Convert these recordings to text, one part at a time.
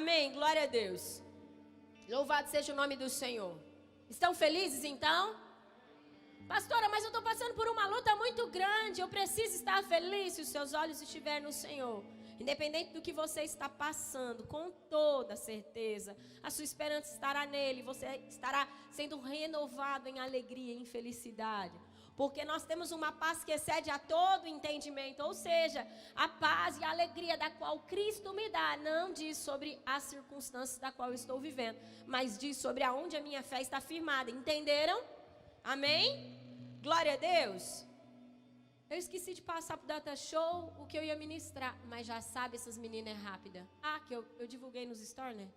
Amém, glória a Deus. Louvado seja o nome do Senhor. Estão felizes então? Pastora, mas eu estou passando por uma luta muito grande. Eu preciso estar feliz se os seus olhos estiverem no Senhor. Independente do que você está passando, com toda certeza, a sua esperança estará nele. Você estará sendo renovado em alegria e em felicidade. Porque nós temos uma paz que excede a todo entendimento. Ou seja, a paz e a alegria da qual Cristo me dá. Não diz sobre as circunstâncias da qual eu estou vivendo. Mas diz sobre aonde a minha fé está firmada. Entenderam? Amém? Glória a Deus. Eu esqueci de passar pro data show o que eu ia ministrar. Mas já sabe, essas meninas é rápida. Ah, que eu divulguei nos stories, né?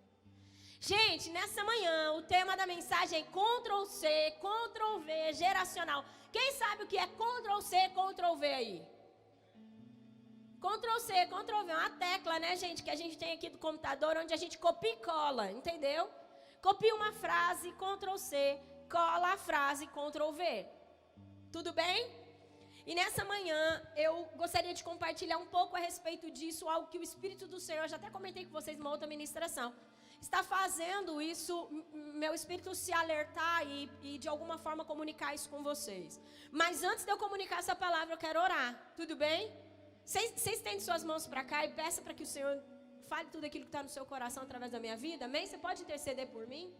Gente, nessa manhã, o tema da mensagem é Ctrl+C, Ctrl+V, geracional. Quem sabe o que é Ctrl+C, Ctrl+V aí? Ctrl+C, Ctrl+V é uma tecla, né, gente, que a gente tem aqui do computador, onde a gente copia e cola, entendeu? Copia uma frase, Ctrl+C, cola a frase, Ctrl+V. Tudo bem? E nessa manhã, eu gostaria de compartilhar um pouco a respeito disso, algo que o Espírito do Senhor, eu já até comentei com vocês numa outra ministração, está fazendo isso, meu espírito se alertar e de alguma forma comunicar isso com vocês. Mas antes de eu comunicar essa palavra, eu quero orar. Tudo bem? Vocês estendem suas mãos para cá e peça para que o Senhor fale tudo aquilo que está no seu coração através da minha vida. Amém? Você pode interceder por mim?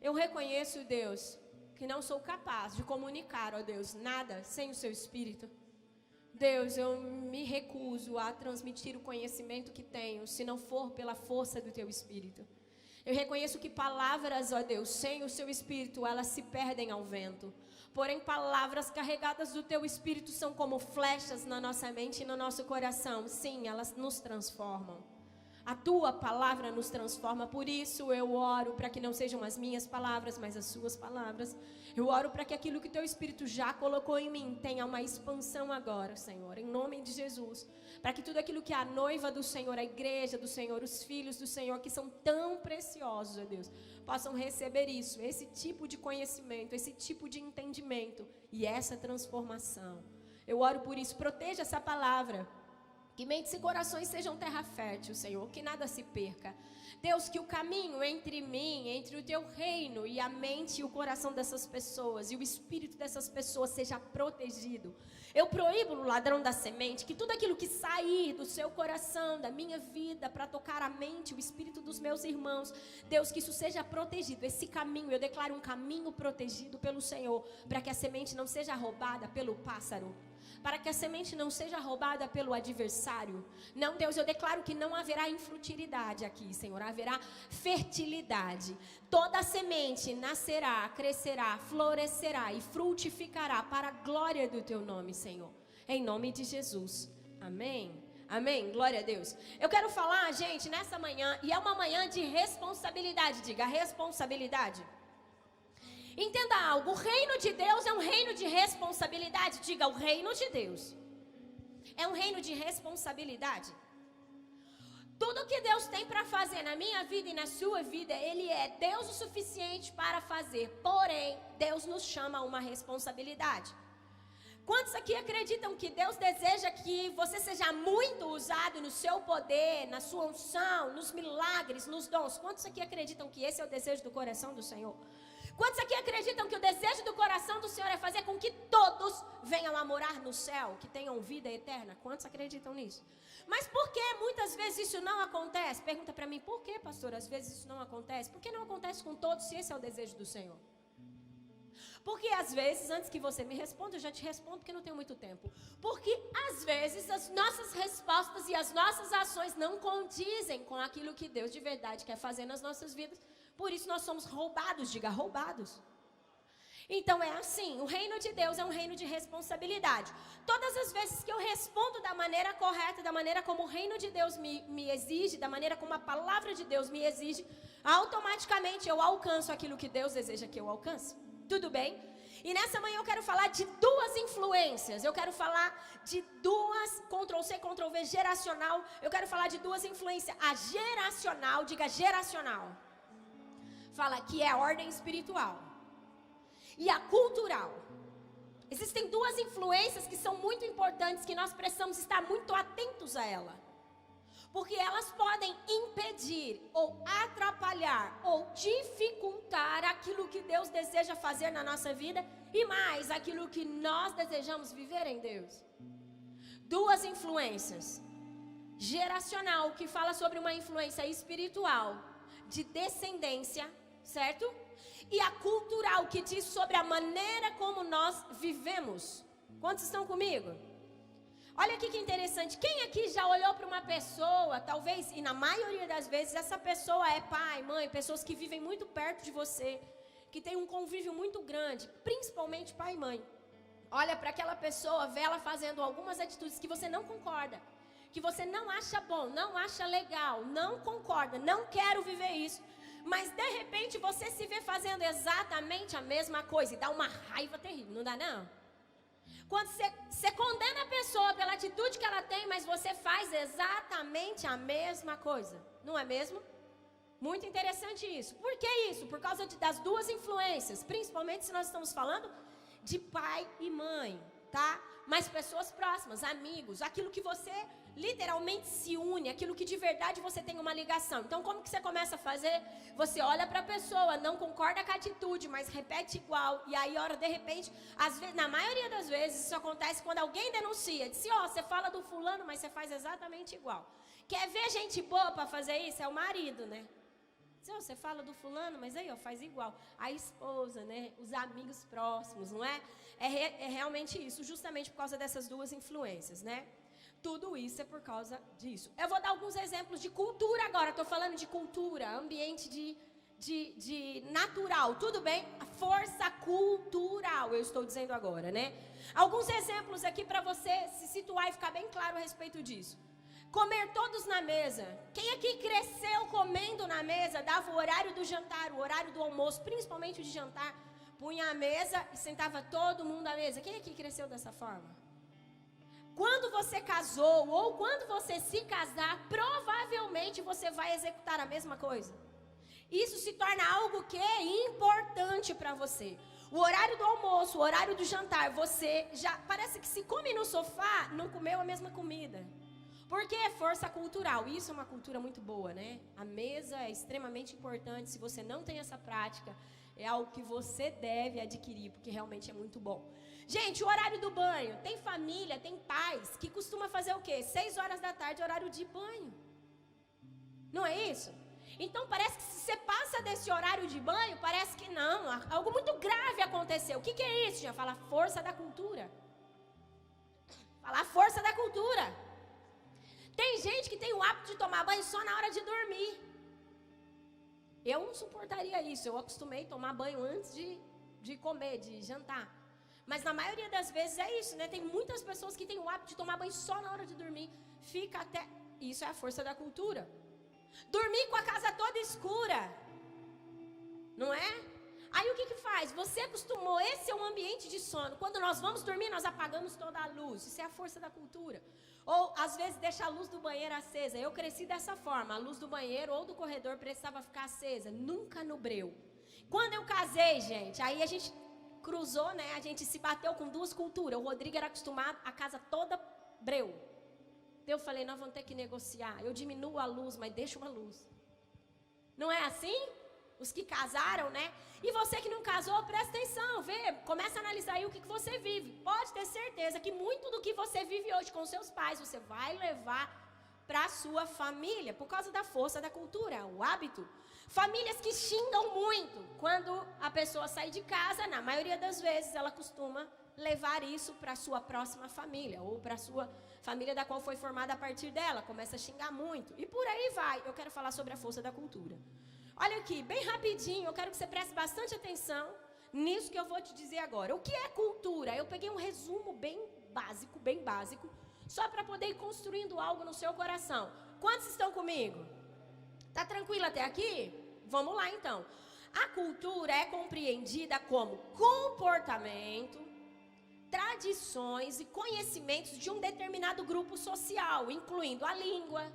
Eu reconheço, Deus, que não sou capaz de comunicar, ó Deus, nada sem o seu Espírito. Deus, eu me recuso a transmitir o conhecimento que tenho, se não for pela força do Teu Espírito. Eu reconheço que palavras, ó Deus, sem o Seu Espírito, elas se perdem ao vento. Porém, palavras carregadas do Teu Espírito são como flechas na nossa mente e no nosso coração. Sim, elas nos transformam. A Tua palavra nos transforma, por isso eu oro para que não sejam as minhas palavras, mas as Suas palavras. Eu oro para que aquilo que Teu Espírito já colocou em mim tenha uma expansão agora, Senhor, em nome de Jesus. Para que tudo aquilo que é a noiva do Senhor, a igreja do Senhor, os filhos do Senhor, que são tão preciosos, ó Deus, possam receber isso, esse tipo de conhecimento, esse tipo de entendimento e essa transformação. Eu oro por isso, proteja essa palavra. Que mentes e corações sejam terra fértil, Senhor, que nada se perca. Deus, que o caminho entre mim, entre o Teu reino e a mente e o coração dessas pessoas e o espírito dessas pessoas seja protegido. Eu proíbo o ladrão da semente, que tudo aquilo que sair do seu coração, da minha vida, para tocar a mente, o espírito dos meus irmãos, Deus, que isso seja protegido. Esse caminho, eu declaro um caminho protegido pelo Senhor, para que a semente não seja roubada pelo pássaro. Para que a semente não seja roubada pelo adversário. Não, Deus, eu declaro que não haverá infutilidade aqui, Senhor. Haverá fertilidade. Toda semente nascerá, crescerá, florescerá e frutificará para a glória do Teu nome, Senhor. Em nome de Jesus. Amém. Amém. Glória a Deus. Eu quero falar, gente, nessa manhã, e é uma manhã de responsabilidade. Diga, responsabilidade. Entenda algo, o reino de Deus é um reino de responsabilidade. Diga, o reino de Deus é um reino de responsabilidade. Tudo que Deus tem para fazer na minha vida e na sua vida, Ele é Deus o suficiente para fazer. Porém, Deus nos chama a uma responsabilidade. Quantos aqui acreditam que Deus deseja que você seja muito usado no seu poder, na sua unção, nos milagres, nos dons? Quantos aqui acreditam que esse é o desejo do coração do Senhor? Quantos aqui acreditam que o desejo do coração do Senhor é fazer com que todos venham a morar no céu, que tenham vida eterna? Quantos acreditam nisso? Mas por que muitas vezes isso não acontece? Pergunta para mim, por que, pastor, às vezes isso não acontece? Por que não acontece com todos se esse é o desejo do Senhor? Porque às vezes, antes que você me responda, eu já te respondo porque não tenho muito tempo. Porque às vezes as nossas respostas e as nossas ações não condizem com aquilo que Deus de verdade quer fazer nas nossas vidas. Por isso nós somos roubados, diga roubados. Então é assim, o reino de Deus é um reino de responsabilidade. Todas as vezes que eu respondo da maneira correta, da maneira como o reino de Deus me exige, da maneira como a palavra de Deus me exige, automaticamente eu alcanço aquilo que Deus deseja que eu alcance. Tudo bem? E nessa manhã eu quero falar de duas influências. Eu quero falar de duas, Ctrl+C, Ctrl+V, geracional. Eu quero falar de duas influências. A geracional, diga geracional. Fala que é a ordem espiritual. E a cultural. Existem duas influências que são muito importantes, que nós precisamos estar muito atentos a ela. Porque elas podem impedir, ou atrapalhar, ou dificultar aquilo que Deus deseja fazer na nossa vida e mais, aquilo que nós desejamos viver em Deus. Duas influências. Geracional, que fala sobre uma influência espiritual, de descendência, certo? E a cultural, que diz sobre a maneira como nós vivemos. Quantos estão comigo? Olha aqui que interessante. Quem aqui já olhou para uma pessoa, talvez, e na maioria das vezes, essa pessoa é pai, mãe, pessoas que vivem muito perto de você, que tem um convívio muito grande, principalmente pai e mãe. Olha para aquela pessoa, vê ela fazendo algumas atitudes que você não concorda, que você não acha bom, não acha legal, não concorda, não quero viver isso. Mas de repente você se vê fazendo exatamente a mesma coisa e dá uma raiva terrível, não dá não? Quando você condena a pessoa pela atitude que ela tem, mas você faz exatamente a mesma coisa, não é mesmo? Muito interessante isso. Por que isso? Por causa das duas influências, principalmente se nós estamos falando de pai e mãe, tá? Mas pessoas próximas, amigos, aquilo que você literalmente se une, aquilo que de verdade você tem uma ligação. Então como que você começa a fazer? Você olha para a pessoa, não concorda com a atitude, mas repete igual, e aí de repente, às vezes, na maioria das vezes isso acontece quando alguém denuncia, diz, você fala do fulano, mas você faz exatamente igual. Quer ver gente boa para fazer isso? É o marido, né? Você fala do fulano, mas aí faz igual. A esposa, né? Os amigos próximos, não é? É realmente isso, justamente por causa dessas duas influências, né? Tudo isso é por causa disso. Eu vou dar alguns exemplos de cultura agora. Estou falando de cultura, ambiente de natural, tudo bem? A força cultural, eu estou dizendo agora, né? Alguns exemplos aqui para você se situar e ficar bem claro a respeito disso. Comer todos na mesa. Quem aqui cresceu comendo na mesa, dava o horário do jantar, o horário do almoço, principalmente o de jantar, punha a mesa e sentava todo mundo à mesa. Quem aqui cresceu dessa forma? Quando você casou ou quando você se casar, provavelmente você vai executar a mesma coisa. Isso se torna algo que é importante para você. O horário do almoço, o horário do jantar, você já parece que se come no sofá, não comeu a mesma comida. Porque é força cultural. Isso é uma cultura muito boa, né? A mesa é extremamente importante. Se você não tem essa prática, é algo que você deve adquirir, porque realmente é muito bom. Gente, o horário do banho. Tem família, tem pais que costuma fazer o quê? 6 horas da tarde, horário de banho. Não é isso? Então parece que se você passa desse horário de banho, parece que não. Algo muito grave aconteceu. O que é isso? Já fala força da cultura. Fala a força da cultura. Tem gente que tem o hábito de tomar banho só na hora de dormir. Eu não suportaria isso. Eu acostumei a tomar banho antes de comer, de jantar. Mas na maioria das vezes é isso, né? Tem muitas pessoas que têm o hábito de tomar banho só na hora de dormir. Fica até... Isso é a força da cultura. Dormir com a casa toda escura. Não é? Aí o que faz? Você acostumou, esse é um ambiente de sono. Quando nós vamos dormir, nós apagamos toda a luz. Isso é a força da cultura. Ou, às vezes, deixa a luz do banheiro acesa. Eu cresci dessa forma. A luz do banheiro ou do corredor precisava ficar acesa. Nunca no breu. Quando eu casei, gente, aí a gente cruzou, né? A gente se bateu com duas culturas. O Rodrigo era acostumado a casa toda breu. Eu falei, nós vamos ter que negociar. Eu diminuo a luz, mas deixo uma luz. Não é assim? Os que casaram, né? E você que não casou, presta atenção, vê, começa a analisar aí o que você vive. Pode ter certeza que muito do que você vive hoje com seus pais, você vai levar para a sua família, por causa da força da cultura, o hábito. Famílias que xingam muito. Quando a pessoa sai de casa, na maioria das vezes, ela costuma levar isso para a sua próxima família, ou para a sua família da qual foi formada a partir dela, começa a xingar muito. E por aí vai, eu quero falar sobre a força da cultura. Olha aqui, bem rapidinho, eu quero que você preste bastante atenção nisso que eu vou te dizer agora. O que é cultura? Eu peguei um resumo bem básico, só para poder ir construindo algo no seu coração. Quantos estão comigo? Tá tranquilo até aqui? Vamos lá então. A cultura é compreendida como comportamento, tradições e conhecimentos de um determinado grupo social, incluindo a língua.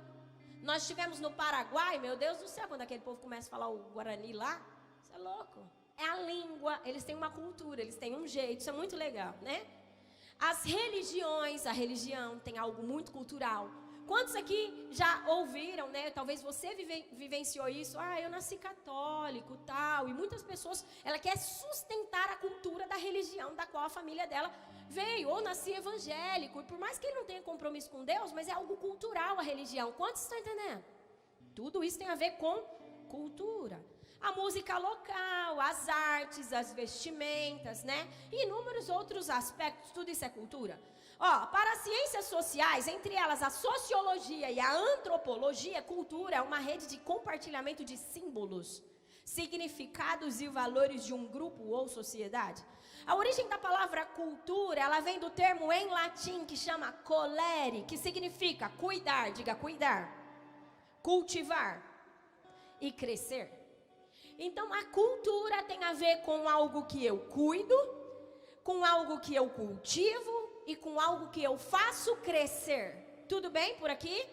Nós estivemos no Paraguai, meu Deus do céu, quando aquele povo começa a falar o Guarani lá, isso é louco. É a língua, eles têm uma cultura, eles têm um jeito, isso é muito legal, né? As religiões, a religião tem algo muito cultural. Quantos aqui já ouviram, né? Talvez você vivenciou isso. Ah, eu nasci católico, tal. E muitas pessoas, ela quer sustentar a cultura da religião da qual a família dela veio. Ou nasci evangélico. E por mais que ele não tenha compromisso com Deus, mas é algo cultural a religião. Quantos estão entendendo? Tudo isso tem a ver com cultura. A música local, as artes, as vestimentas, né? E inúmeros outros aspectos. Tudo isso é cultura. Ó, para as ciências sociais, entre elas a sociologia e a antropologia, cultura é uma rede de compartilhamento de símbolos, significados e valores de um grupo ou sociedade. A origem da palavra cultura, ela vem do termo em latim que chama colere, que significa cuidar, diga cuidar, cultivar e crescer. Então a cultura tem a ver com algo que eu cuido, com algo que eu cultivo, e com algo que eu faço crescer. Tudo bem por aqui?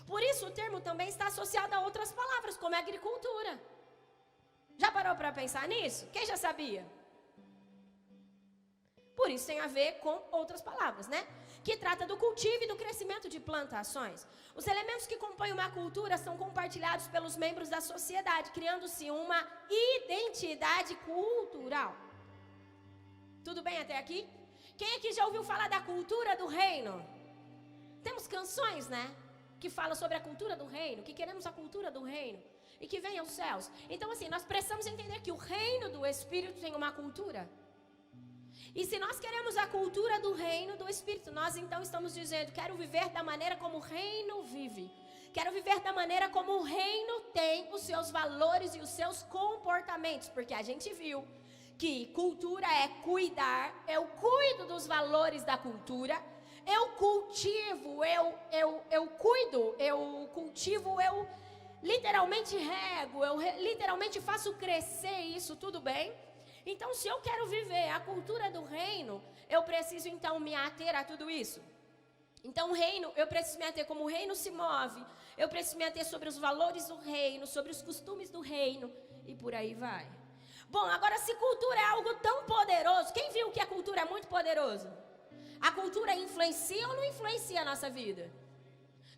Por isso o termo também está associado a outras palavras, como agricultura. Já parou para pensar nisso? Quem já sabia? Por isso tem a ver com outras palavras, né? Que trata do cultivo e do crescimento de plantações. Os elementos que compõem uma cultura são compartilhados pelos membros da sociedade, criando-se uma identidade cultural. Tudo bem até aqui? Quem aqui já ouviu falar da cultura do reino? Temos canções, né? Que falam sobre a cultura do reino, que queremos a cultura do reino e que vem aos céus. Então, assim, nós precisamos entender que o reino do Espírito tem uma cultura. E se nós queremos a cultura do reino do Espírito, nós então estamos dizendo, quero viver da maneira como o reino vive. Quero viver da maneira como o reino tem os seus valores e os seus comportamentos, porque a gente viu que cultura é cuidar, eu cuido dos valores da cultura, eu cultivo, eu cuido, eu cultivo, eu literalmente rego, eu literalmente faço crescer isso, tudo bem? Então, se eu quero viver a cultura do reino, eu preciso então me ater a tudo isso. Então, o reino, eu preciso me ater como o reino se move, eu preciso me ater sobre os valores do reino, sobre os costumes do reino, e por aí vai. Bom, agora se cultura é algo tão poderoso, quem viu que a cultura é muito poderosa? A cultura influencia ou não influencia a nossa vida?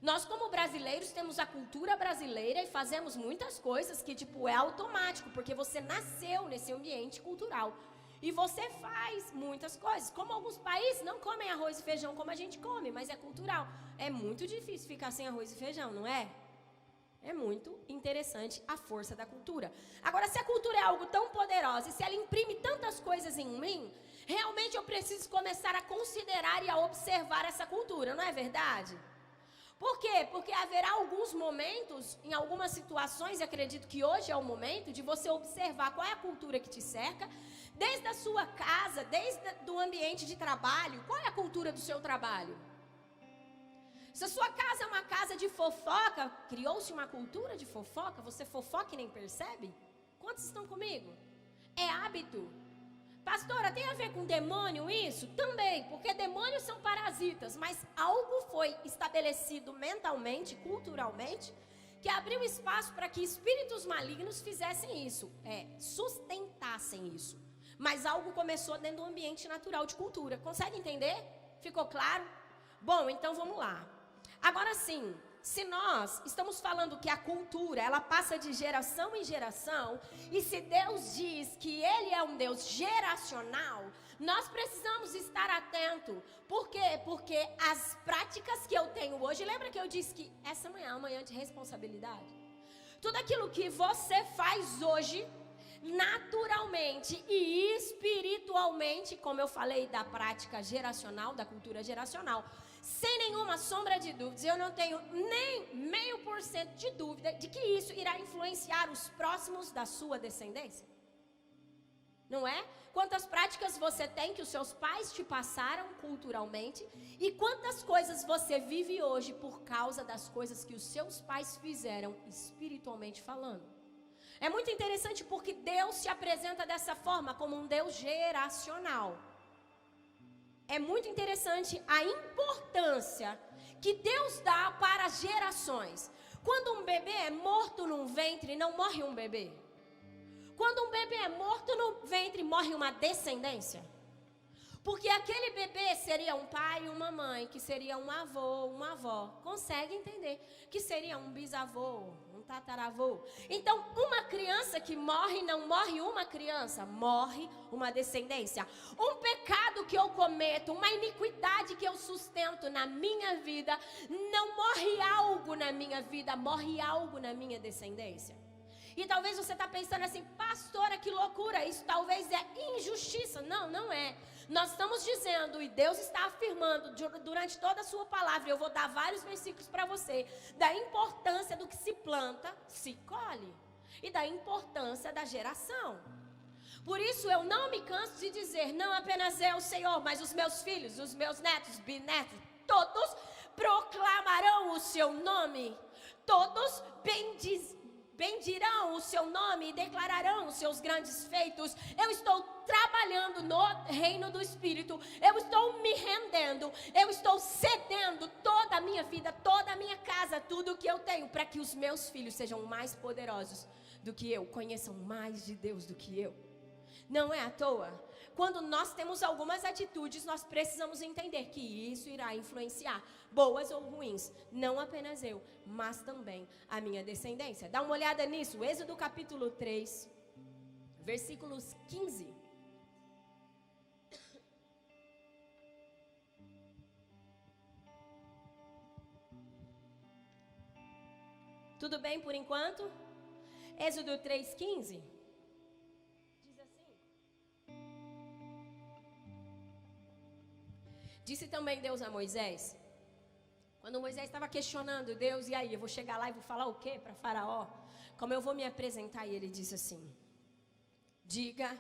Nós como brasileiros temos a cultura brasileira e fazemos muitas coisas que tipo é automático, porque você nasceu nesse ambiente cultural. E você faz muitas coisas, como alguns países não comem arroz e feijão como a gente come, mas é cultural. É muito difícil ficar sem arroz e feijão, não é? É muito interessante a força da cultura. Agora, se a cultura é algo tão poderosa e se ela imprime tantas coisas em mim, realmente eu preciso começar a considerar e a observar essa cultura, não é verdade? Por quê? Porque haverá alguns momentos, em algumas situações, e acredito que hoje é o momento de você observar qual é a cultura que te cerca, desde a sua casa, desde o ambiente de trabalho, qual é a cultura do seu trabalho? Se a sua casa é uma casa de fofoca, criou-se uma cultura de fofoca, você fofoca e nem percebe? Quantos estão comigo? É hábito. Pastora, tem a ver com demônio isso? Também, porque demônios são parasitas, mas algo foi estabelecido mentalmente, culturalmente, que abriu espaço para que espíritos malignos fizessem isso, sustentassem isso. Mas algo começou dentro do ambiente natural de cultura. Consegue entender? Ficou claro? Bom, então vamos lá. Agora sim, se nós estamos falando que a cultura, ela passa de geração em geração, e se Deus diz que Ele é um Deus geracional, nós precisamos estar atentos. Por quê? Porque as práticas que eu tenho hoje, lembra que eu disse que essa manhã é uma manhã de responsabilidade? Tudo aquilo que você faz hoje, naturalmente e espiritualmente, como eu falei da prática geracional, da cultura geracional, sem nenhuma sombra de dúvidas, eu não tenho nem 0,5% de dúvida de que isso irá influenciar os próximos da sua descendência. Não é? Quantas práticas você tem que os seus pais te passaram culturalmente e quantas coisas você vive hoje por causa das coisas que os seus pais fizeram espiritualmente falando. É muito interessante porque Deus se apresenta dessa forma, como um Deus geracional. É muito interessante a importância que Deus dá para as gerações. Quando um bebê é morto num ventre, não morre um bebê. Quando um bebê é morto no ventre, morre uma descendência. Porque aquele bebê seria um pai e uma mãe, que seria um avô, uma avó. Consegue entender? Que seria um bisavô, um tataravô. Então, uma criança que morre, não morre uma criança, morre uma descendência. Um pecado que eu cometo, uma iniquidade que eu sustento na minha vida, não morre algo na minha vida, morre algo na minha descendência. E talvez você está pensando assim, pastora, que loucura, isso talvez é injustiça. Não, não é. Nós estamos dizendo, e Deus está afirmando durante toda a sua palavra, eu vou dar vários versículos para você, da importância do que se planta, se colhe. E da importância da geração. Por isso eu não me canso de dizer, não apenas eu, Senhor, mas os meus filhos, os meus netos, bisnetos, todos proclamarão o seu nome. Todos bendirão o seu nome e declararão os seus grandes feitos. Eu estou trabalhando no reino do Espírito. Eu estou me rendendo. Eu estou cedendo toda a minha vida, toda a minha casa, tudo o que eu tenho, para que os meus filhos sejam mais poderosos do que eu, conheçam mais de Deus do que eu. Não é à toa. Quando nós temos algumas atitudes, nós precisamos entender que isso irá influenciar, boas ou ruins, não apenas eu, mas também a minha descendência. Dá uma olhada nisso, Êxodo capítulo 3, versículos 15. Tudo bem por enquanto? Êxodo 3:15. Disse também Deus a Moisés, quando Moisés estava questionando Deus, e aí, eu vou chegar lá e vou falar o quê para Faraó? Como eu vou me apresentar? E ele disse assim, diga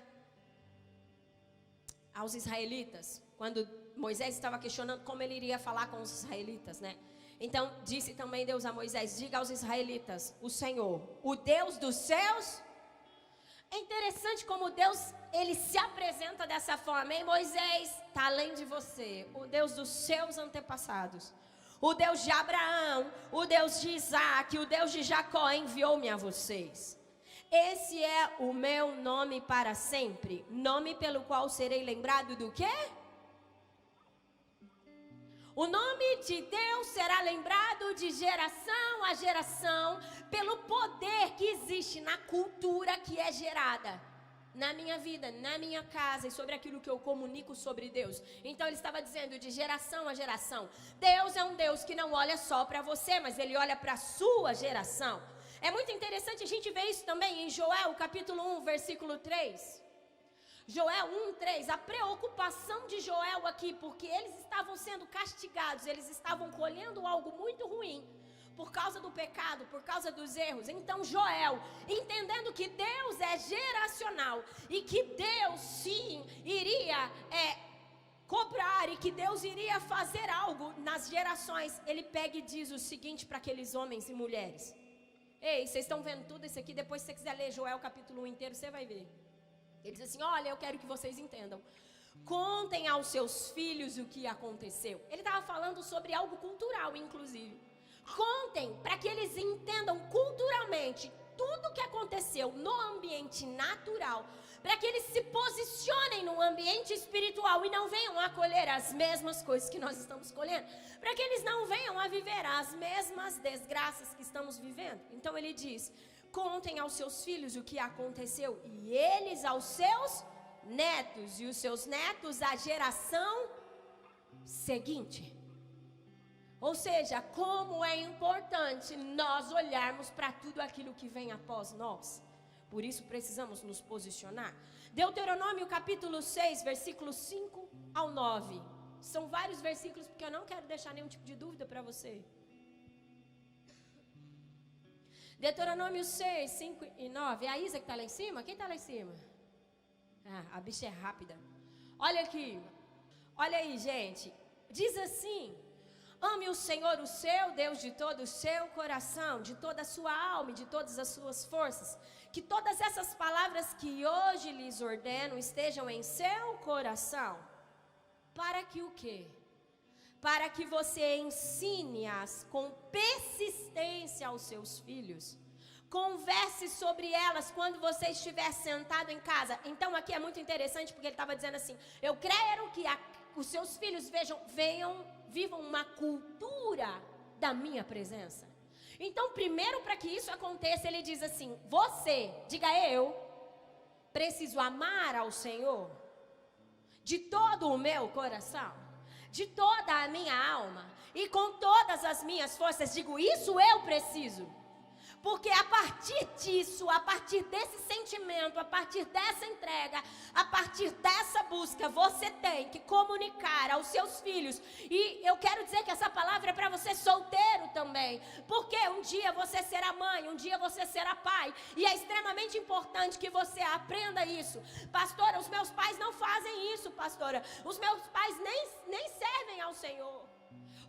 aos israelitas, quando Moisés estava questionando como ele iria falar com os israelitas, né? Então, disse também Deus a Moisés, diga aos israelitas, o Senhor, o Deus dos céus. É interessante como Deus, ele se apresenta dessa forma, hein? Moisés, está além de você, o Deus dos seus antepassados, o Deus de Abraão, o Deus de Isaac, o Deus de Jacó enviou-me a vocês. Esse é o meu nome para sempre, nome pelo qual serei lembrado do quê? O nome de Deus será lembrado de geração a geração pelo poder que existe na cultura que é gerada na minha vida, na minha casa e sobre aquilo que eu comunico sobre Deus. Então ele estava dizendo de geração a geração. Deus é um Deus que não olha só para você, mas ele olha para a sua geração. É muito interessante a gente ver isso também em Joel capítulo 1, versículo 3. Joel 1:3, a preocupação de Joel aqui, porque eles estavam sendo castigados, eles estavam colhendo algo muito ruim, por causa do pecado, por causa dos erros. Então Joel, entendendo que Deus é geracional, e que Deus sim iria cobrar, e que Deus iria fazer algo nas gerações, ele pega e diz o seguinte para aqueles homens e mulheres. Ei, vocês estão vendo tudo isso aqui? Depois se você quiser ler Joel capítulo 1 inteiro, você vai ver. Ele diz assim, olha, eu quero que vocês entendam. Contem aos seus filhos o que aconteceu. Ele estava falando sobre algo cultural, inclusive. Contem para que eles entendam culturalmente tudo o que aconteceu no ambiente natural, para que eles se posicionem no ambiente espiritual e não venham a colher as mesmas coisas que nós estamos colhendo, para que eles não venham a viver as mesmas desgraças que estamos vivendo. Então ele diz, contem aos seus filhos o que aconteceu, e eles aos seus netos, e os seus netos à geração seguinte. Ou seja, como é importante nós olharmos para tudo aquilo que vem após nós. Por isso precisamos nos posicionar. Deuteronômio capítulo 6, versículos 5 ao 9. São vários versículos, porque eu não quero deixar nenhum tipo de dúvida para você. Deuteronômio 6, 5 e 9. É a Isa que está lá em cima? Quem está lá em cima? Ah, a bicha é rápida. Olha aqui. Olha aí, gente. Diz assim: ame o Senhor, o seu Deus, de todo o seu coração, de toda a sua alma e de todas as suas forças. Que todas essas palavras que hoje lhes ordeno estejam em seu coração. Para que o quê? Para que você ensine-as com persistência aos seus filhos, Converse sobre elas quando você estiver sentado em casa. Então aqui é muito interessante porque ele estava dizendo assim: eu quero que os seus filhos vivam uma cultura da minha presença. Então primeiro, para que isso aconteça, ele diz assim: diga eu, preciso amar ao Senhor de todo o meu coração, de toda a minha alma e com todas as minhas forças. Digo, isso eu preciso. Porque a partir disso, a partir desse sentimento, a partir dessa entrega, a partir dessa busca, você tem que comunicar aos seus filhos. E eu quero dizer que essa palavra é para você solteiro também. Porque um dia você será mãe, um dia você será pai. E é extremamente importante que você aprenda isso. Pastora, os meus pais não fazem isso, pastora. Os meus pais nem servem ao Senhor.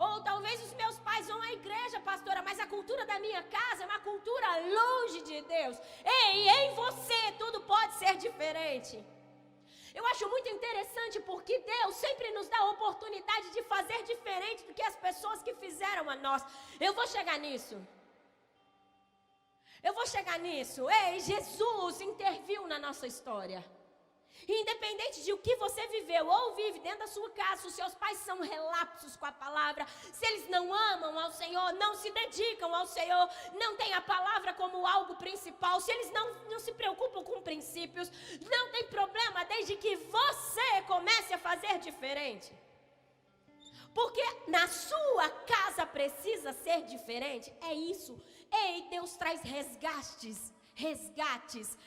Ou talvez os meus pais vão à igreja, pastora, mas a cultura da minha casa é uma cultura longe de Deus. Ei, em você tudo pode ser diferente. Eu acho muito interessante porque Deus sempre nos dá a oportunidade de fazer diferente do que as pessoas que fizeram a nós. Eu vou chegar nisso. Ei, Jesus interviu na nossa história. Independente de o que você viveu ou vive dentro da sua casa, se os seus pais são relapsos com a palavra, se eles não amam ao Senhor, não se dedicam ao Senhor, não têm a palavra como algo principal, se eles não se preocupam com princípios, não tem problema desde que você comece a fazer diferente. Porque na sua casa precisa ser diferente. É isso. Ei, Deus traz resgates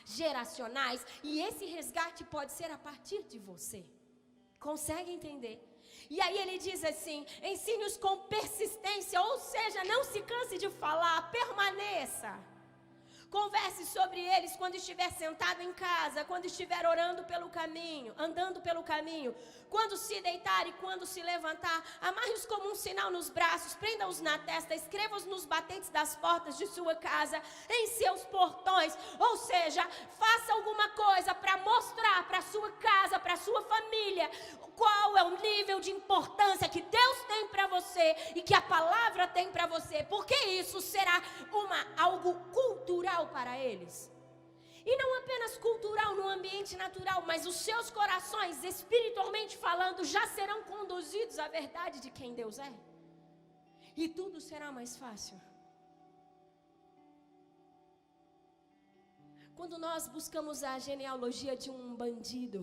geracionais, e esse resgate pode ser a partir de você. Consegue entender? E aí ele diz assim: ensine-os com persistência, ou seja, não se canse de falar, permaneça. Converse sobre eles quando estiver sentado em casa, quando estiver andando pelo caminho, quando se deitar e quando se levantar. Amarre-os como um sinal nos braços, prenda-os na testa, escreva-os nos batentes das portas de sua casa, em seus portões. Ou seja, faça alguma coisa para mostrar para sua casa, para sua família, qual é o nível de importância que Deus tem para você e que a palavra tem para você, porque isso será algo cultural para eles. E não apenas cultural no ambiente natural, mas os seus corações, espiritualmente falando, já serão conduzidos à verdade de quem Deus é. E tudo será mais fácil. Quando nós buscamos a genealogia de um bandido,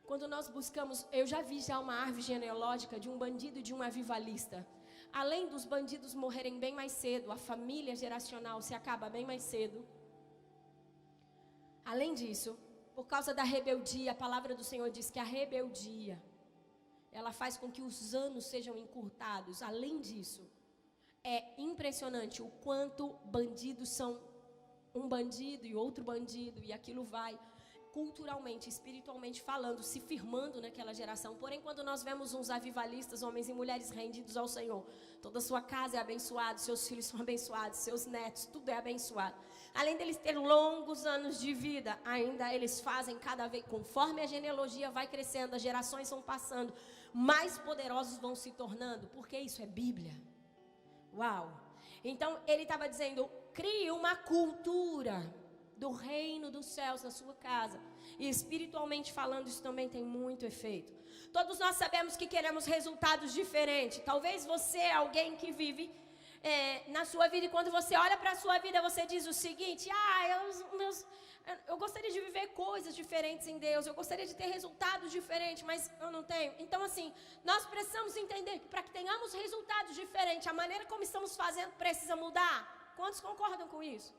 quando nós buscamos, eu já vi uma árvore genealógica de um bandido e de um avivalista. Além dos bandidos morrerem bem mais cedo, a família geracional se acaba bem mais cedo. Além disso, por causa da rebeldia, a palavra do Senhor diz que a rebeldia, ela faz com que os anos sejam encurtados. Além disso, é impressionante o quanto bandidos são um bandido e outro bandido, e aquilo vai culturalmente, espiritualmente falando, se firmando naquela geração. Porém, quando nós vemos uns avivalistas, homens e mulheres rendidos ao Senhor, toda a sua casa é abençoada, seus filhos são abençoados, seus netos, tudo é abençoado. Além deles ter longos anos de vida, ainda eles fazem cada vez, conforme a genealogia vai crescendo, as gerações vão passando, mais poderosos vão se tornando, porque isso é Bíblia. Uau! Então, ele estava dizendo, crie uma cultura do reino dos céus na sua casa. E espiritualmente falando, isso também tem muito efeito. Todos nós sabemos que queremos resultados diferentes. Talvez você é alguém que vive na sua vida, e quando você olha para a sua vida, você diz o seguinte: eu gostaria de viver coisas diferentes em Deus, eu gostaria de ter resultados diferentes, mas eu não tenho. Então assim, nós precisamos entender que para que tenhamos resultados diferentes, a maneira como estamos fazendo precisa mudar. Quantos concordam com isso?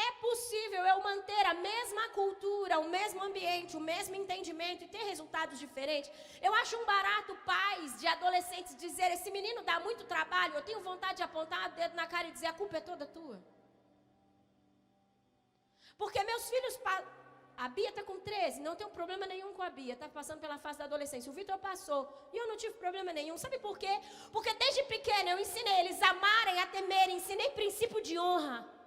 É possível eu manter a mesma cultura, o mesmo ambiente, o mesmo entendimento e ter resultados diferentes? Eu acho um barato pais de adolescentes dizer: esse menino dá muito trabalho, eu tenho vontade de apontar o dedo na cara e dizer: a culpa é toda tua. Porque meus filhos, a Bia está com 13, não tenho problema nenhum com a Bia, está passando pela fase da adolescência. O Vitor passou e eu não tive problema nenhum. Sabe por quê? Porque desde pequena eu ensinei eles a amarem, a temerem, ensinei princípio de honra.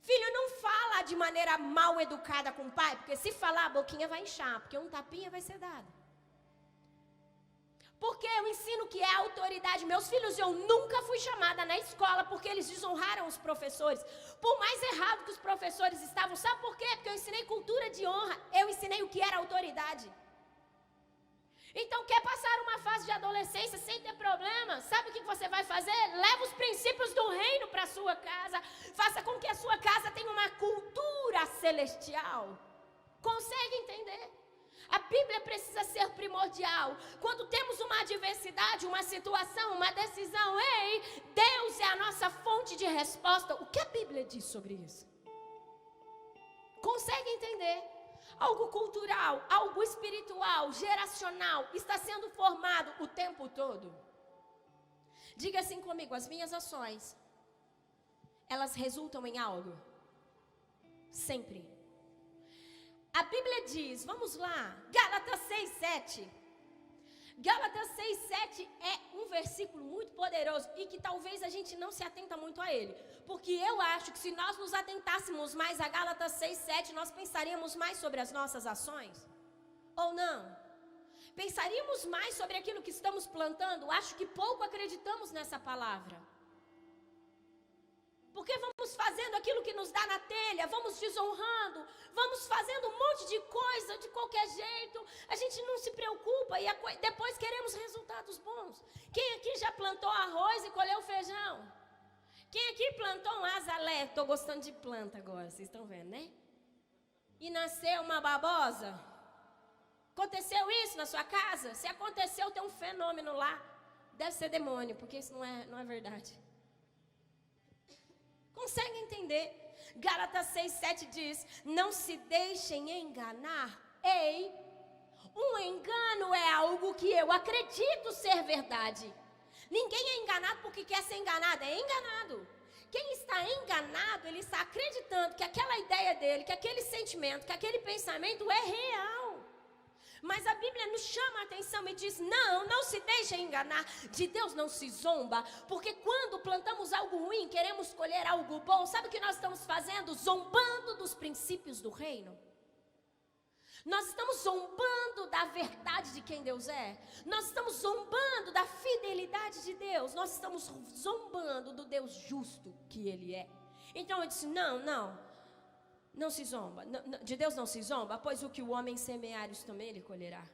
Filho, não fala de maneira mal educada com o pai, porque se falar, a boquinha vai inchar, porque um tapinha vai ser dado. Porque eu ensino que é autoridade. Meus filhos, eu nunca fui chamada na escola porque eles desonraram os professores. Por mais errado que os professores estavam. Sabe por quê? Porque eu ensinei cultura de honra. Eu ensinei o que era autoridade. Então, quer passar uma fase de adolescência sem ter problema? Sabe o que você vai fazer? Leva os princípios do reino para a sua casa. Faça com que a sua casa tenha uma cultura celestial. Consegue entender? A Bíblia precisa ser primordial. Quando temos uma adversidade, uma situação, uma decisão, ei, Deus é a nossa fonte de resposta. O que a Bíblia diz sobre isso? Consegue entender? Algo cultural, algo espiritual, geracional, está sendo formado o tempo todo. Diga assim comigo, as minhas ações, elas resultam em algo? Sempre. A Bíblia diz, vamos lá, Gálatas 6:7. Gálatas 6:7 é um versículo muito poderoso e que talvez a gente não se atenta muito a ele. Porque eu acho que se nós nos atentássemos mais a Gálatas 6:7, nós pensaríamos mais sobre as nossas ações. Ou não? Pensaríamos mais sobre aquilo que estamos plantando? Acho que pouco acreditamos nessa palavra. Porque vamos fazendo aquilo que nos dá na telha, vamos desonrando, vamos fazendo um monte de coisa de qualquer jeito. A gente não se preocupa e depois queremos resultados bons. Quem aqui já plantou arroz e colheu feijão? Quem aqui plantou um azalé? Estou gostando de planta agora, vocês estão vendo, né? E nasceu uma babosa? Aconteceu isso na sua casa? Se aconteceu, tem um fenômeno lá. Deve ser demônio, porque isso não é verdade. Consegue entender? Gálatas 6:7 diz, não se deixem enganar. Ei, um engano é algo que eu acredito ser verdade. Ninguém é enganado porque quer ser enganado, é enganado. Quem está enganado, ele está acreditando que aquela ideia dele, que aquele sentimento, que aquele pensamento é real. Mas a Bíblia nos chama a atenção e diz, não se deixe enganar, de Deus não se zomba, porque quando plantamos algo ruim, queremos colher algo bom, sabe o que nós estamos fazendo? Zombando dos princípios do reino. Nós estamos zombando da verdade de quem Deus é. Nós estamos zombando da fidelidade de Deus. Nós estamos zombando do Deus justo que Ele é. Então eu disse, não se zomba. De Deus não se zomba, pois o que o homem semear, isso também ele colherá.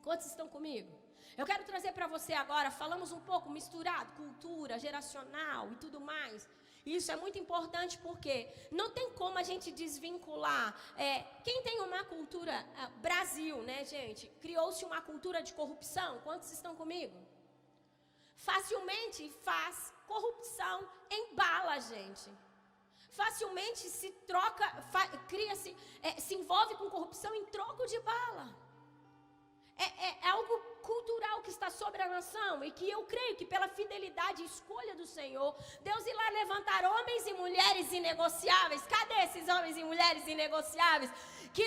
Quantos estão comigo? Eu quero trazer para você agora, falamos um pouco misturado, cultura, geracional e tudo mais. Isso é muito importante porque não tem como a gente desvincular. Quem tem uma cultura, Brasil, né, gente? Criou-se uma cultura de corrupção. Quantos estão comigo? Facilmente faz corrupção, embala a gente. Facilmente se troca, cria-se, se envolve com corrupção em troco de bala. É algo cultural que está sobre a nação e que eu creio que pela fidelidade e escolha do Senhor, Deus irá levantar homens e mulheres inegociáveis. Cadê esses homens e mulheres inegociáveis? Que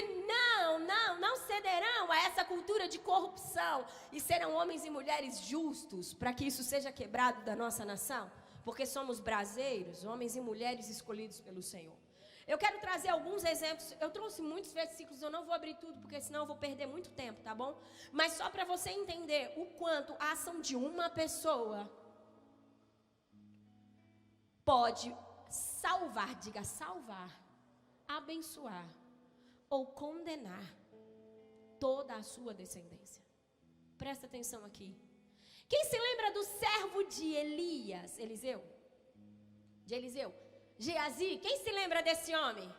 não cederão a essa cultura de corrupção e serão homens e mulheres justos para que isso seja quebrado da nossa nação. Porque somos braseiros, homens e mulheres escolhidos pelo Senhor. Eu quero trazer alguns exemplos. Eu trouxe muitos versículos, eu não vou abrir tudo, porque senão eu vou perder muito tempo, tá bom? Mas só para você entender o quanto a ação de uma pessoa pode salvar, diga salvar, abençoar ou condenar toda a sua descendência. Presta atenção aqui. Quem se lembra do servo de Elias? Eliseu? De Eliseu? Geazi, quem se lembra desse homem?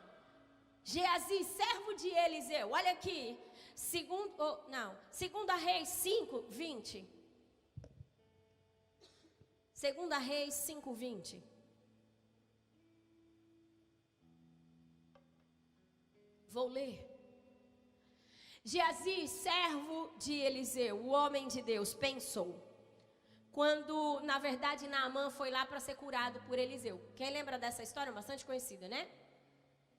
Geazi, servo de Eliseu. Olha aqui, Segunda Reis 5:20. Segunda Reis 5:20. Vou ler. Geazi, servo de Eliseu, o homem de Deus, pensou. Quando, na verdade, Naamã foi lá para ser curado por Eliseu. Quem lembra dessa história? Bastante conhecida, né?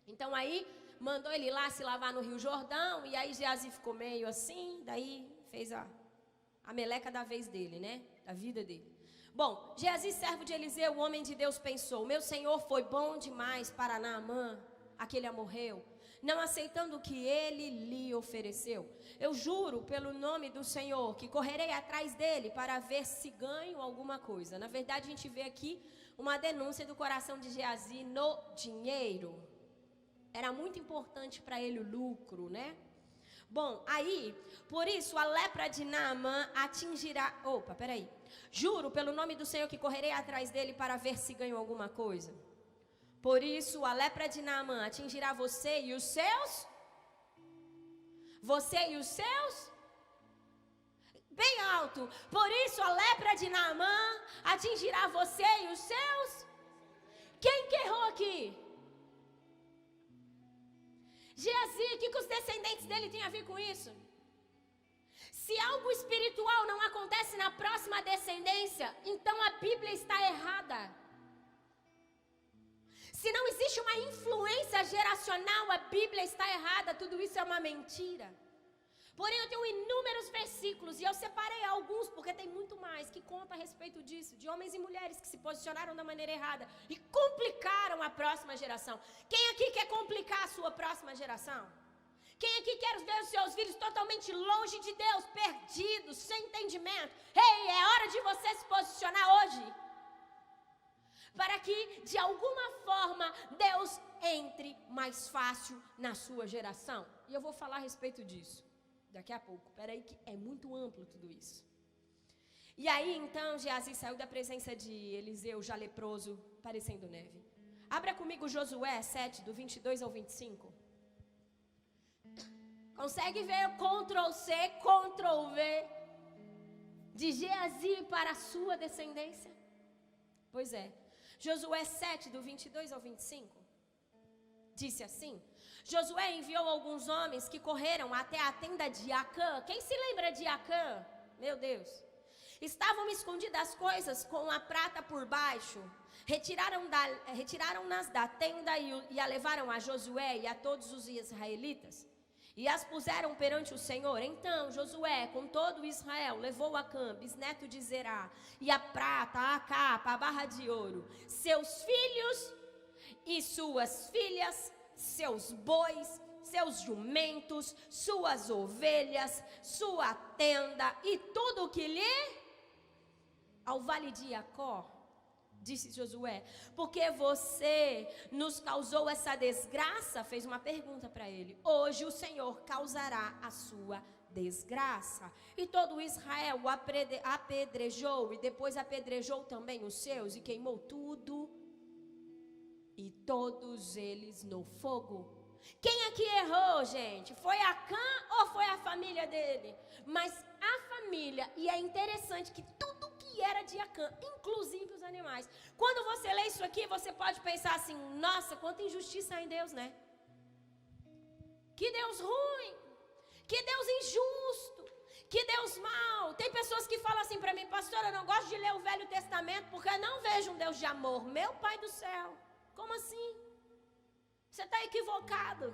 Então aí, mandou ele lá se lavar no Rio Jordão. E aí Geazi ficou meio assim. Daí fez a meleca da vez dele, né? Da vida dele. Bom, Geazi, servo de Eliseu, o homem de Deus, pensou. Meu senhor foi bom demais para Naamã, aquele amorreu. não aceitando o que ele lhe ofereceu. Eu juro pelo nome do Senhor que correrei atrás dele para ver se ganho alguma coisa. Na verdade, a gente vê aqui uma denúncia do coração de Geazi no dinheiro. Era muito importante para ele o lucro, né? Bom, aí, por isso a lepra de Naamã atingirá... Juro pelo nome do Senhor que correrei atrás dele para ver se ganho alguma coisa. Por isso a lepra de Naamã atingirá você e os seus? Você e os seus? Bem alto. Por isso a lepra de Naamã atingirá você e os seus? Quem que errou aqui? Geazi, o que os descendentes dele têm a ver com isso? Se algo espiritual não acontece na próxima descendência, então a Bíblia está errada. Se não existe uma influência geracional, a Bíblia está errada. Tudo isso é uma mentira. Porém, eu tenho inúmeros versículos, e eu separei alguns, porque tem muito mais, que conta a respeito disso, de homens e mulheres que se posicionaram da maneira errada e complicaram a próxima geração. Quem aqui quer complicar a sua próxima geração? Quem aqui quer ver os seus filhos totalmente longe de Deus, perdidos, sem entendimento? Ei, é hora de você se posicionar hoje, para que, de alguma forma, Deus entre mais fácil na sua geração. E eu vou falar a respeito disso daqui a pouco. Peraí que é muito amplo tudo isso. E aí, então, Geazi saiu da presença de Eliseu, já leproso, parecendo neve. Abra comigo Josué 7, do 22 ao 25. Consegue ver o Ctrl+C, Ctrl+V de Geazi para a sua descendência? Pois é. Josué 7, do 22 ao 25. Disse assim: Josué enviou alguns homens que correram até a tenda de Acã. Quem se lembra de Acã? Meu Deus. Estavam escondidas as coisas com a prata por baixo. Retiraram-nas da tenda e a levaram a Josué e a todos os israelitas. E as puseram perante o Senhor. Então Josué, com todo Israel, levou Acã, bisneto de Zerá, e a prata, a capa, a barra de ouro, seus filhos e suas filhas, seus bois, seus jumentos, suas ovelhas, sua tenda e tudo o que lhe... Ao vale de Jacó, disse Josué, porque você nos causou essa desgraça? Fez uma pergunta para ele. Hoje o Senhor causará a sua desgraça. E todo Israel o apedrejou, e depois apedrejou também os seus, e queimou tudo, e todos eles no fogo. Quem aqui errou, gente? Foi Acã ou foi a família dele? Mas a família, e é interessante que tudo que era de Acã, inclusive os animais. Quando você lê isso aqui, você pode pensar assim: nossa, quanta injustiça há em Deus, né? Que Deus ruim, que Deus injusto, que Deus mau. Tem pessoas que falam assim para mim: pastora, eu não gosto de ler o Velho Testamento porque eu não vejo um Deus de amor. Meu Pai do céu, como assim? Você está equivocado.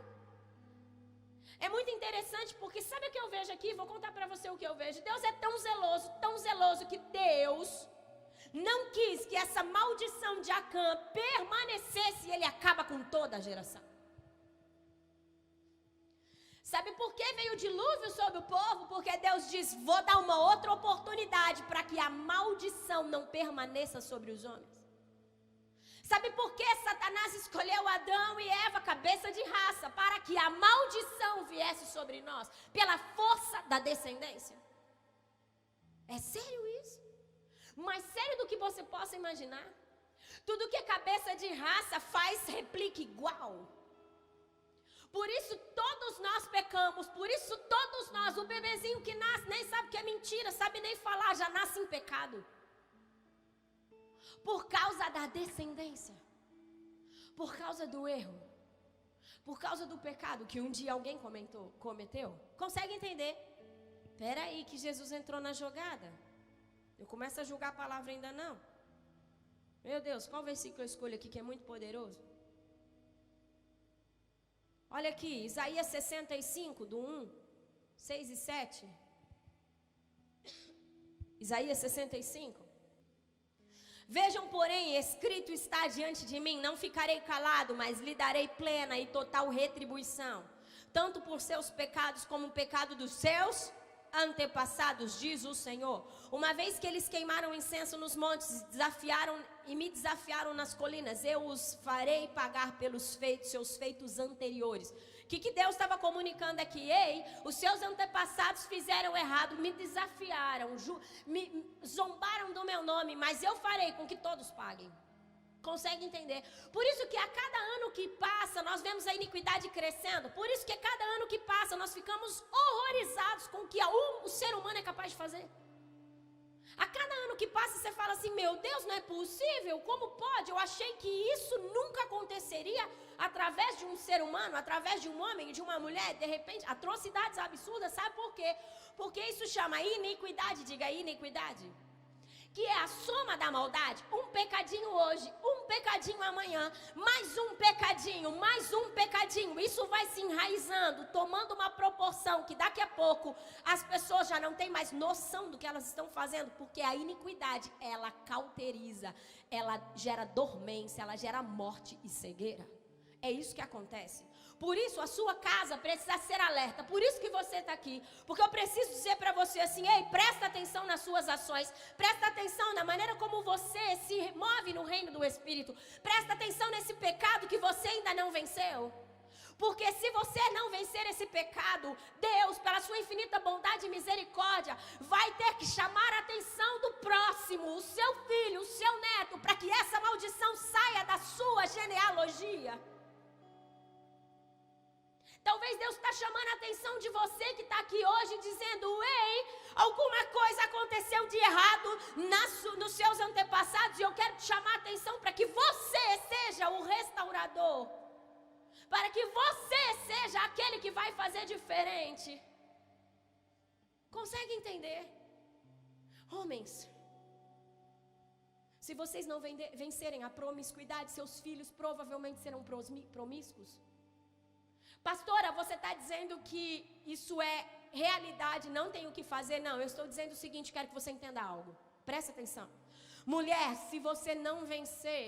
É muito interessante porque sabe o que eu vejo aqui? Vou contar para você o que eu vejo. Deus é tão zeloso que Deus não quis que essa maldição de Acã permanecesse e ele acaba com toda a geração. Sabe por que veio o dilúvio sobre o povo? Porque Deus diz: vou dar uma outra oportunidade para que a maldição não permaneça sobre os homens. Sabe por que Satanás escolheu Adão e Eva, cabeça de raça, para que a maldição viesse sobre nós, pela força da descendência? É sério isso? Mais sério do que você possa imaginar. Tudo que a cabeça de raça faz, replica igual. Por isso todos nós pecamos, por isso todos nós, o bebezinho que nasce, nem sabe que é mentira, sabe nem falar, já nasce em pecado. Por causa da descendência, por causa do erro, por causa do pecado que um dia alguém cometeu. Consegue entender? Espera aí que Jesus entrou na jogada. Eu começo a julgar a palavra ainda não. Meu Deus, qual versículo eu escolho aqui que é muito poderoso? Olha aqui, Isaías 65, do 1, 6 e 7. Isaías 65. Vejam, porém, escrito está diante de mim, não ficarei calado, mas lhe darei plena e total retribuição, tanto por seus pecados como o pecado dos seus antepassados, diz o Senhor. Uma vez que eles queimaram incenso nos montes, e me desafiaram nas colinas, eu os farei pagar pelos seus feitos anteriores. O que Deus estava comunicando aqui? Ei, os seus antepassados fizeram errado, me desafiaram, me zombaram do meu nome, mas eu farei com que todos paguem. Consegue entender? Por isso que a cada ano que passa, nós vemos a iniquidade crescendo. Por isso que a cada ano que passa, nós ficamos horrorizados com o que o ser humano é capaz de fazer. A cada ano que passa, você fala assim, meu Deus, não é possível, como pode? Eu achei que isso nunca aconteceria através de um ser humano, através de um homem, de uma mulher. De repente, atrocidades absurdas, sabe por quê? Porque isso chama iniquidade, diga iniquidade. Que é a soma da maldade, um pecadinho hoje, um pecadinho amanhã, mais um pecadinho, isso vai se enraizando, tomando uma proporção que daqui a pouco as pessoas já não têm mais noção do que elas estão fazendo, porque a iniquidade, ela cauteriza, ela gera dormência, ela gera morte e cegueira. É isso que acontece. Por isso a sua casa precisa ser alerta. Por isso que você está aqui. Porque eu preciso dizer para você assim, ei, presta atenção nas suas ações. Presta atenção na maneira como você se move no reino do Espírito. Presta atenção nesse pecado que você ainda não venceu. Porque se você não vencer esse pecado, Deus, pela sua infinita bondade e misericórdia, vai ter que chamar a atenção do próximo, o seu filho, o seu neto, para que essa maldição saia da sua genealogia. Talvez Deus está chamando a atenção de você que está aqui hoje dizendo, ei, alguma coisa aconteceu de errado nos seus antepassados e eu quero te chamar a atenção para que você seja o restaurador, para que você seja aquele que vai fazer diferente. Consegue entender? Homens, se vocês não vencerem a promiscuidade, seus filhos provavelmente serão promíscuos. Pastora, você está dizendo que isso é realidade, não tem o que fazer? Não, eu estou dizendo o seguinte, quero que você entenda algo. Presta atenção. Mulher, se você não vencer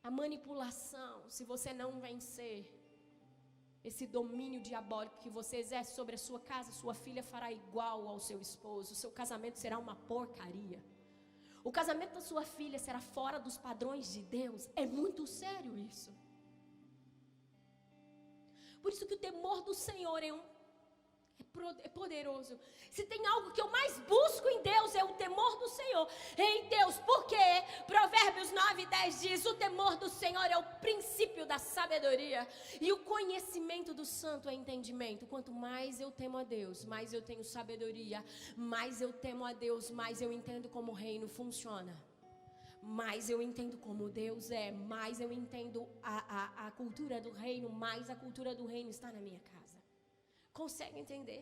a manipulação, se você não vencer esse domínio diabólico que você exerce sobre a sua casa, sua filha fará igual ao seu esposo, o seu casamento será uma porcaria. O casamento da sua filha será fora dos padrões de Deus. É muito sério isso. Por isso que o temor do Senhor é poderoso. Se tem algo que eu mais busco em Deus, é o temor do Senhor. Em Deus, porque Provérbios 9:10 diz, o temor do Senhor é o princípio da sabedoria. E o conhecimento do santo é entendimento. Quanto mais eu temo a Deus, mais eu tenho sabedoria. Mais eu temo a Deus, mais eu entendo como o reino funciona. Mais eu entendo como Deus é, mais eu entendo a cultura do reino, mais a cultura do reino está na minha casa. Consegue entender?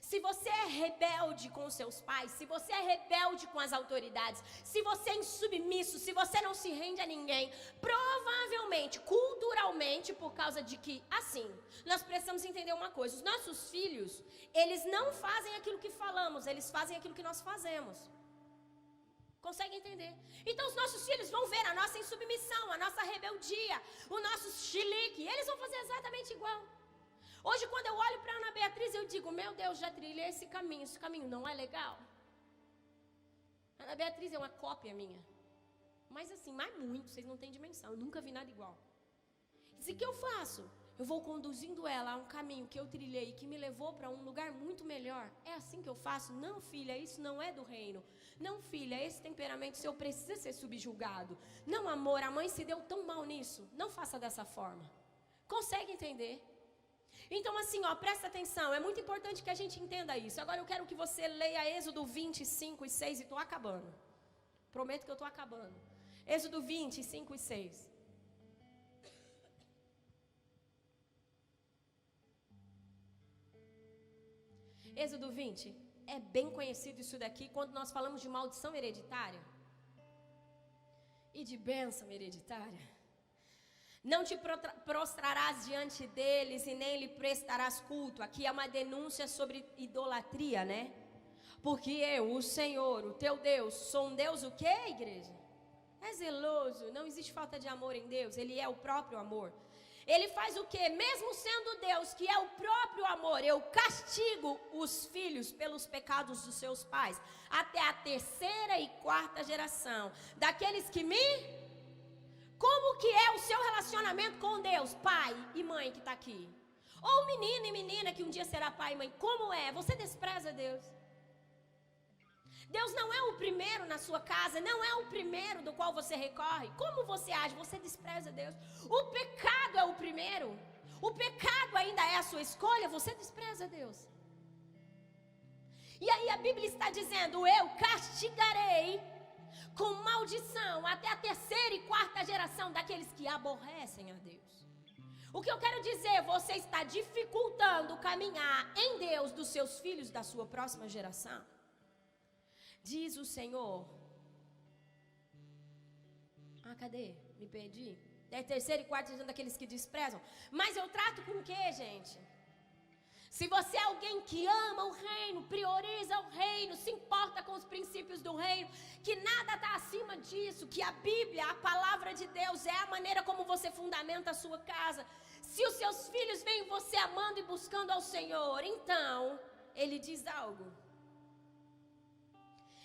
Se você é rebelde com os seus pais, se você é rebelde com as autoridades, se você é insubmisso, se você não se rende a ninguém, provavelmente, culturalmente, por causa de que, assim, nós precisamos entender uma coisa, os nossos filhos, eles não fazem aquilo que falamos, eles fazem aquilo que nós fazemos. Consegue entender? Então os nossos filhos vão ver a nossa insubmissão, a nossa rebeldia, o nosso chilique, eles vão fazer exatamente igual. Hoje quando eu olho para Ana Beatriz, eu digo, meu Deus, já trilhei esse caminho não é legal. Ana Beatriz é uma cópia minha. Mas assim, mais muito, vocês não têm dimensão, eu nunca vi nada igual. E o que eu faço? Eu vou conduzindo ela a um caminho que eu trilhei, que me levou para um lugar muito melhor. É assim que eu faço? Não, filha, isso não é do reino. Não, filha, esse temperamento seu precisa ser subjugado. Não, amor, a mãe se deu tão mal nisso. Não faça dessa forma. Consegue entender? Então assim, ó, presta atenção. É muito importante que a gente entenda isso. Agora eu quero que você leia Êxodo 25 e 6 e estou acabando. Prometo que eu estou acabando. Êxodo 25 e 6. Êxodo 20, é bem conhecido isso daqui quando nós falamos de maldição hereditária e de bênção hereditária. Não te prostrarás diante deles e nem lhe prestarás culto. Aqui é uma denúncia sobre idolatria, né? Porque eu, o Senhor, o teu Deus, sou um Deus o quê, igreja? É zeloso, não existe falta de amor em Deus, Ele é o próprio amor. Ele faz o quê? Mesmo sendo Deus, que é o próprio amor, eu castigo os filhos pelos pecados dos seus pais, até a 3ª e 4ª geração, daqueles que me... Como que é o seu relacionamento com Deus, pai e mãe que está aqui? Ou menino e menina que um dia será pai e mãe, como é? Você despreza Deus? Deus não é o primeiro na sua casa, não é o primeiro do qual você recorre. Como você age? Você despreza Deus. O pecado é o primeiro. O pecado ainda é a sua escolha, você despreza Deus. E aí a Bíblia está dizendo, eu castigarei com maldição até a 3ª e 4ª geração daqueles que aborrecem a Deus. O que eu quero dizer, você está dificultando caminhar em Deus dos seus filhos da sua próxima geração. Diz o Senhor. Cadê? Me perdi. É 3ª e 4ª geração daqueles que desprezam. Mas eu trato com o quê, gente? Se você é alguém que ama o reino, prioriza o reino, se importa com os princípios do reino, que nada está acima disso, que a Bíblia, a palavra de Deus, é a maneira como você fundamenta a sua casa. Se os seus filhos veem você amando e buscando ao Senhor, então, Ele diz algo.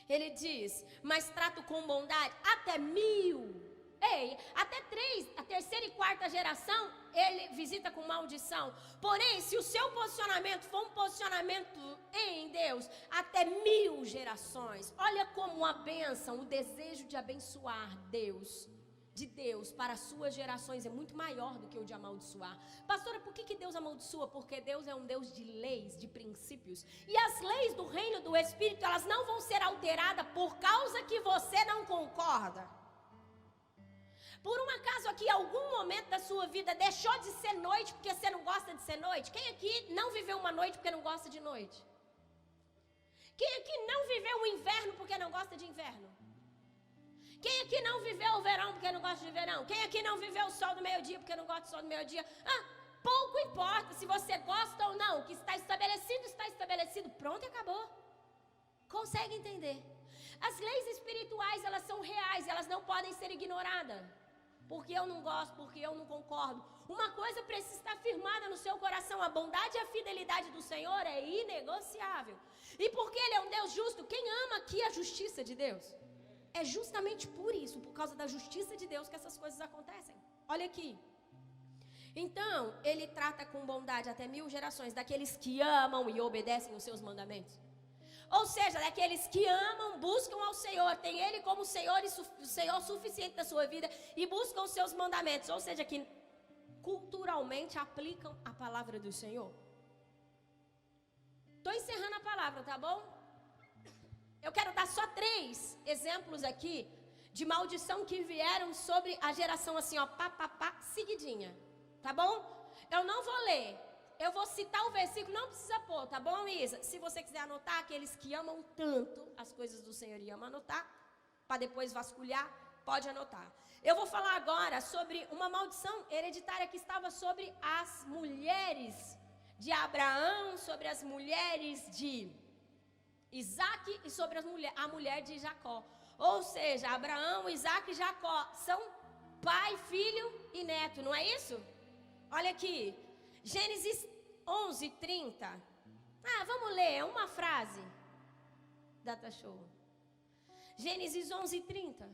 Ele diz, mas trato com bondade até 1000. Ei, até 3ª e 4ª geração, ele visita com maldição. Porém, se o seu posicionamento for um posicionamento em Deus, até 1000 gerações. Olha como a bênção, o desejo de abençoar de Deus para as suas gerações é muito maior do que o de amaldiçoar. Pastora, por que Deus amaldiçoa? Porque Deus é um Deus de leis, de princípios. E as leis do reino do Espírito, elas não vão ser alteradas por causa que você não concorda. Por um acaso aqui, algum momento da sua vida deixou de ser noite porque você não gosta de ser noite? Quem aqui não viveu uma noite porque não gosta de noite? Quem aqui não viveu o inverno porque não gosta de inverno? Quem aqui não viveu o verão porque não gosta de verão? Quem aqui não viveu o sol do meio-dia porque não gosta do sol do meio-dia? Pouco importa se você gosta ou não. O que está estabelecido, está estabelecido. Pronto e acabou. Consegue entender? As leis espirituais, elas são reais, elas não podem ser ignoradas. Porque eu não gosto, porque eu não concordo. Uma coisa precisa estar firmada no seu coração. A bondade e a fidelidade do Senhor é inegociável. E porque Ele é um Deus justo, quem ama aqui a justiça de Deus? É justamente por isso, por causa da justiça de Deus, que essas coisas acontecem. Olha aqui. Então, Ele trata com bondade até 1000 gerações daqueles que amam e obedecem os seus mandamentos. Ou seja, daqueles que amam, buscam ao Senhor, tem Ele como Senhor e o Senhor suficiente da sua vida e buscam os seus mandamentos. Ou seja, que culturalmente aplicam a palavra do Senhor. Estou encerrando a palavra, tá bom? Eu quero dar só 3 exemplos aqui de maldição que vieram sobre a geração assim, ó, seguidinha. Tá bom? Eu não vou ler. Eu vou citar o versículo, não precisa pôr, tá bom, Isa? Se você quiser anotar, aqueles que amam tanto as coisas do Senhor e amam anotar, para depois vasculhar, pode anotar. Eu vou falar agora sobre uma maldição hereditária que estava sobre as mulheres de Abraão, sobre as mulheres de Isaac e sobre a mulher de Jacó. Ou seja, Abraão, Isaac e Jacó são pai, filho e neto, não é isso? Olha aqui. Gênesis 11:30. Vamos ler, é uma frase. Data show. Gênesis 11:30.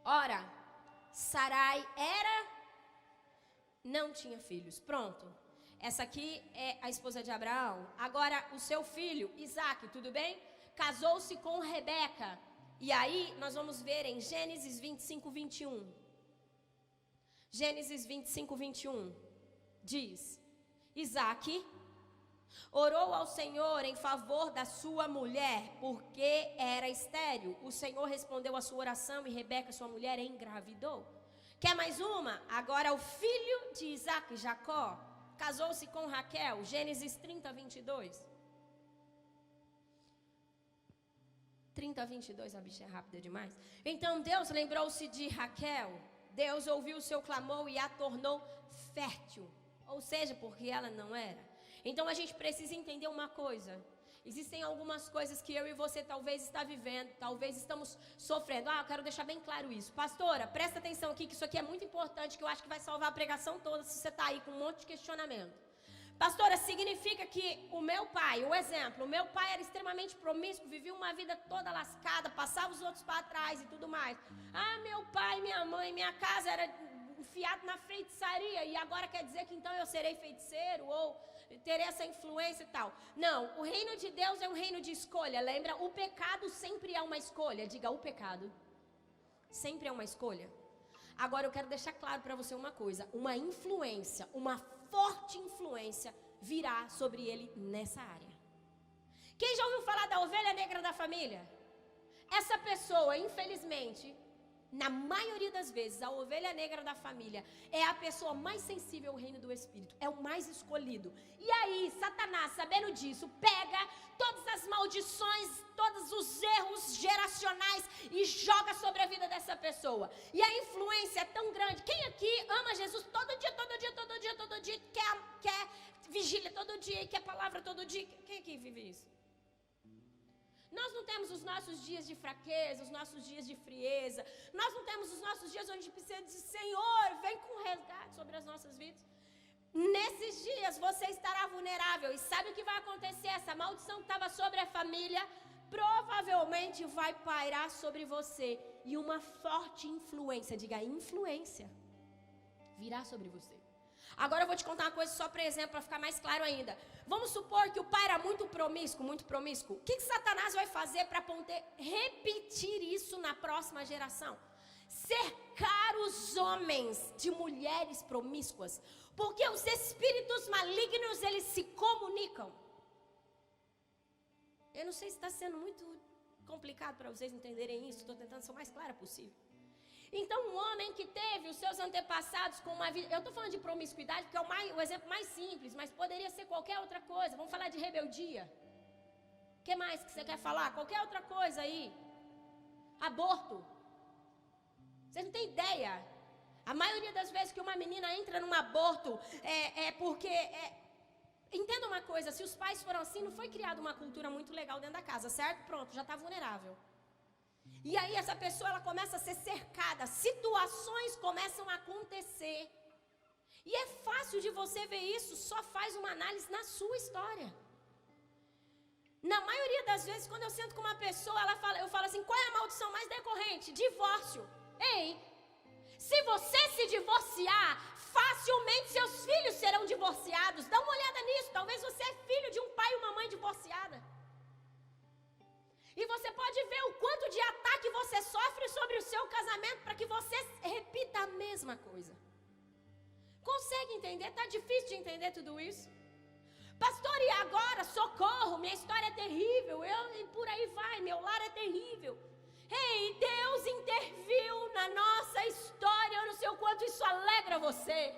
Ora, Sarai não tinha filhos. Pronto. Essa aqui é a esposa de Abraão. Agora, o seu filho, Isaac, tudo bem? Casou-se com Rebeca. E aí, nós vamos ver em Gênesis 25:21. Gênesis 25:21 diz: Isaac orou ao Senhor em favor da sua mulher, porque era estéril. O Senhor respondeu a sua oração e Rebeca, sua mulher, engravidou. Quer mais uma? Agora o filho de Isaac, Jacó, casou-se com Raquel. Gênesis 30:22. 30:22, a bicha é rápida demais. Então Deus lembrou-se de Raquel. Deus ouviu o seu clamor e a tornou fértil. Ou seja, porque ela não era. Então a gente precisa entender uma coisa. Existem algumas coisas que eu e você talvez está vivendo, talvez estamos sofrendo. Eu quero deixar bem claro isso. Pastora, presta atenção aqui, que isso aqui é muito importante, que eu acho que vai salvar a pregação toda se você está aí com um monte de questionamento. Pastora, significa que o meu pai, o exemplo, o meu pai era extremamente promíscuo, vivia uma vida toda lascada, passava os outros para trás e tudo mais. Meu pai, minha mãe, minha casa era enfiado na feitiçaria e agora quer dizer que então eu serei feiticeiro ou terei essa influência e tal. Não, o reino de Deus é um reino de escolha. Lembra? O pecado sempre é uma escolha. Diga, o pecado sempre é uma escolha. Agora eu quero deixar claro para você uma coisa. Uma influência, uma forte influência virá sobre ele nessa área. Quem já ouviu falar da ovelha negra da família? Essa pessoa, infelizmente, na maioria das vezes, a ovelha negra da família é a pessoa mais sensível ao reino do Espírito, é o mais escolhido. E aí, Satanás, sabendo disso, pega todas as maldições, todos os erros geracionais e joga sobre a vida dessa pessoa. E a influência é tão grande. Quem aqui ama Jesus todo dia, todo dia, todo dia, todo dia, quer vigília todo dia, quer palavra todo dia? Quem aqui vive isso? Nós não temos os nossos dias de fraqueza, os nossos dias de frieza. Nós não temos os nossos dias onde a gente precisa dizer, Senhor, vem com resgate sobre as nossas vidas. Nesses dias você estará vulnerável. E sabe o que vai acontecer? Essa maldição que estava sobre a família provavelmente vai pairar sobre você. E uma forte influência, diga influência, virá sobre você. Agora eu vou te contar uma coisa só para exemplo, para ficar mais claro ainda. Vamos supor que o pai era muito promíscuo, muito promíscuo. O que Satanás vai fazer para poder repetir isso na próxima geração? Cercar os homens de mulheres promíscuas. Porque os espíritos malignos, eles se comunicam. Eu não sei se está sendo muito complicado para vocês entenderem isso. Estou tentando ser o mais clara possível. Então, um homem que teve os seus antepassados com uma vida... Eu estou falando de promiscuidade porque é o exemplo mais simples, mas poderia ser qualquer outra coisa. Vamos falar de rebeldia. O que mais que você quer falar? Qualquer outra coisa aí. Aborto. Vocês não têm ideia. A maioria das vezes que uma menina entra num aborto é porque... Entenda uma coisa, se os pais foram assim, não foi criada uma cultura muito legal dentro da casa, certo? Pronto, já está vulnerável. E aí essa pessoa ela começa a ser cercada, situações começam a acontecer. E é fácil de você ver isso, só faz uma análise na sua história. Na maioria das vezes, quando eu sento com uma pessoa, eu falo assim, qual é a maldição mais decorrente? Divórcio. Ei, se você se divorciar, facilmente seus filhos serão divorciados. Dá uma olhada nisso, talvez você é filho de um pai e uma mãe divorciada. E você pode ver o quanto de ataque você sofre sobre o seu casamento para que você repita a mesma coisa. Consegue entender? Está difícil de entender tudo isso? Pastor, e agora? Socorro, minha história é terrível. E por aí vai, meu lar é terrível. Ei, Deus interviu na nossa história. Eu não sei o quanto isso alegra você.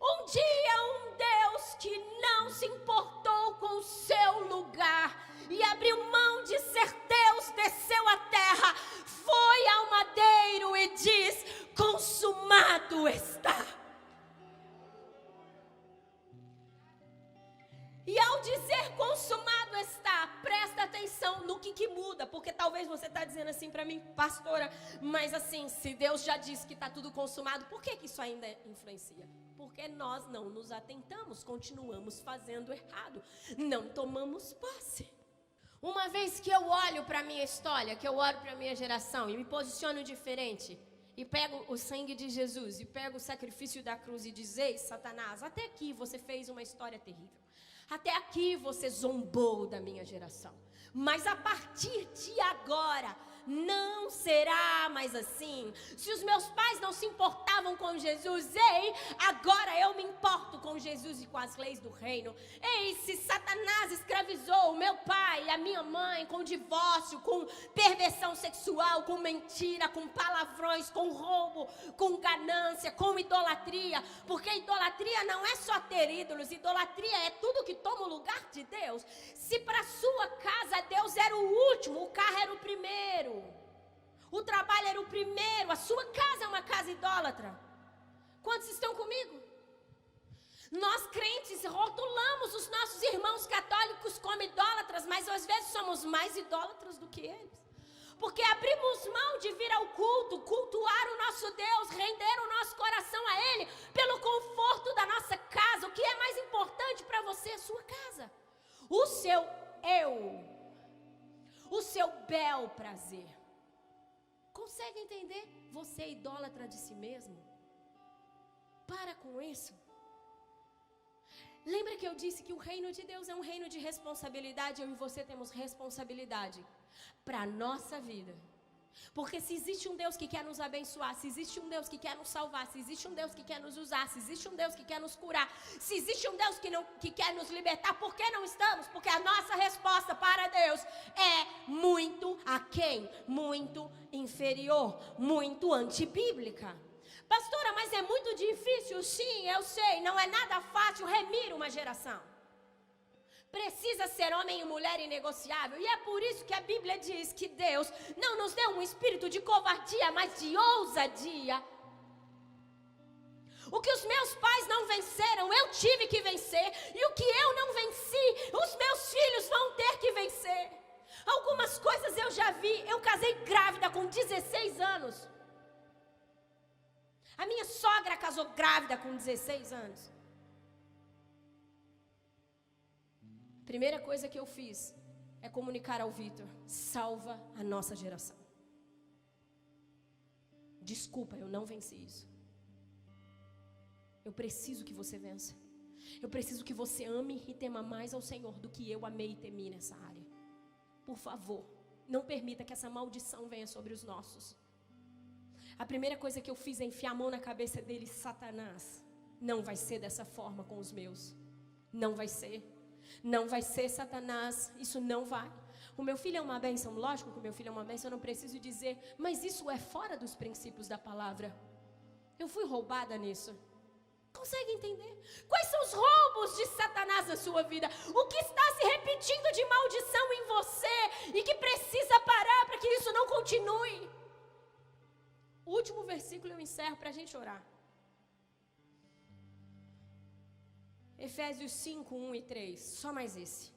Um dia um Deus que não se importou com o seu lugar e abriu mão de ser Deus, desceu à terra, foi ao madeiro e diz, consumado está. E ao dizer consumado está, presta atenção no que muda, porque talvez você está dizendo assim para mim, pastora, mas assim, se Deus já disse que está tudo consumado, por que isso ainda influencia? Porque nós não nos atentamos, continuamos fazendo errado, não tomamos posse. Uma vez que eu olho para a minha história, que eu olho para a minha geração e me posiciono diferente, e pego o sangue de Jesus, e pego o sacrifício da cruz e diz, ei, Satanás, até aqui você fez uma história terrível. Até aqui você zombou da minha geração. Mas a partir de agora, não será mais assim. Se os meus pais não se importavam com Jesus, ei, agora eu me importo com Jesus e com as leis do reino. Ei, se Satanás escravizou o meu pai e a minha mãe com divórcio, com perversão sexual, com mentira, com palavrões, com roubo, com ganância, com idolatria, porque idolatria não é só ter ídolos, idolatria é tudo que toma o lugar de Deus. Se para sua casa Deus era o último, o carro era o primeiro, o trabalho era o primeiro, a sua casa é uma casa idólatra. Quantos estão comigo? Nós crentes rotulamos os nossos irmãos católicos como idólatras, mas às vezes somos mais idólatras do que eles. Porque abrimos mão de vir ao culto, cultuar o nosso Deus, render o nosso coração a Ele, pelo conforto da nossa casa. O que é mais importante para você? A sua casa. O seu eu. O seu bel prazer. Consegue entender? Você é idólatra de si mesmo? Para com isso. Lembra que eu disse que o reino de Deus é um reino de responsabilidade? Eu e você temos responsabilidade para a nossa vida. Porque se existe um Deus que quer nos abençoar, se existe um Deus que quer nos salvar, se existe um Deus que quer nos usar, se existe um Deus que quer nos curar, se existe um Deus que quer nos libertar, por que não estamos? Porque a nossa resposta para Deus é muito aquém, muito inferior, muito antibíblica. Pastora, mas é muito difícil. Sim, eu sei, não é nada fácil remir uma geração. Precisa ser homem e mulher inegociável. E é por isso que a Bíblia diz que Deus não nos deu um espírito de covardia, mas de ousadia. O que os meus pais não venceram, eu tive que vencer. E o que eu não venci, os meus filhos vão ter que vencer. Algumas coisas eu já vi. Eu casei grávida com 16 anos. A minha sogra casou grávida com 16 anos. Primeira coisa que eu fiz é comunicar ao Vitor: salva a nossa geração. Desculpa, eu não venci isso. Eu preciso que você vença. Eu preciso que você ame e tema mais ao Senhor do que eu amei e temi nessa área. Por favor, não permita que essa maldição venha sobre os nossos. A primeira coisa que eu fiz é enfiar a mão na cabeça dele: Satanás, não vai ser dessa forma com os meus. Não vai ser. Não vai ser, Satanás, isso não vai. O meu filho é uma bênção, lógico que o meu filho é uma bênção, eu não preciso dizer, mas isso é fora dos princípios da palavra. Eu fui roubada nisso. Consegue entender? Quais são os roubos de Satanás na sua vida? O que está se repetindo de maldição em você e que precisa parar para que isso não continue? O último versículo eu encerro para a gente orar. Efésios 5, 1 e 3, só mais esse.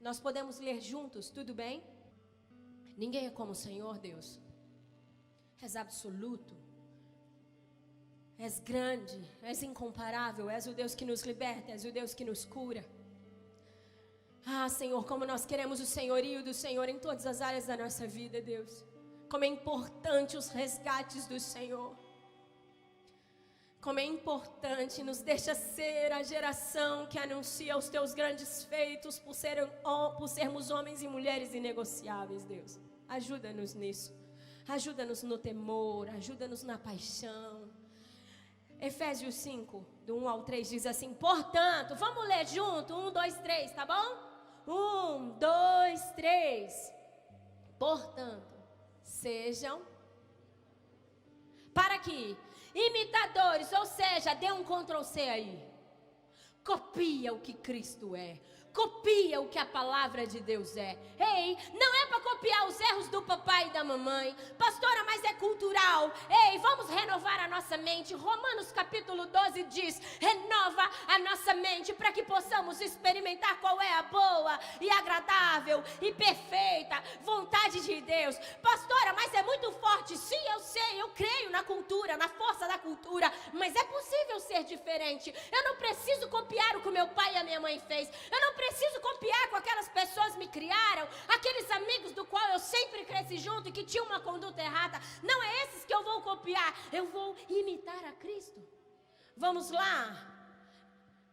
Nós podemos ler juntos, tudo bem? Ninguém é como o Senhor Deus. És absoluto. És grande, és incomparável, és o Deus que nos liberta, és o Deus que nos cura. Ah, Senhor, como nós queremos o senhorio do Senhor em todas as áreas da nossa vida, Deus. Como é importante os resgates do Senhor. Como é importante, nos deixa ser a geração que anuncia os teus grandes feitos por sermos homens e mulheres inegociáveis, Deus. Ajuda-nos nisso. Ajuda-nos no temor, ajuda-nos na paixão. Efésios 5, do 1 ao 3 diz assim: portanto, vamos ler junto, 1, 2, 3, tá bom? 1, 2, 3. Portanto, sejam para que imitadores, ou seja, dê um Ctrl+C aí. Copia o que Cristo é. Copia o que a palavra de Deus é. Ei, não é para copiar os erros do papai e da mamãe. Pastora, mas é cultural. Ei, vamos renovar a nossa mente. Romanos capítulo 12 diz: renova a nossa mente para que possamos experimentar qual é a boa e agradável e perfeita vontade de Deus. Pastora, mas é muito forte. Sim, eu sei, eu creio na cultura, na força da cultura, mas é possível ser diferente. Eu não preciso copiar o que o meu pai e a minha mãe fez. Eu não preciso copiar com aquelas pessoas que me criaram, aqueles amigos do qual eu sempre cresci junto e que tinham uma conduta errada. Não é esses que eu vou copiar, eu vou imitar a Cristo. Vamos lá.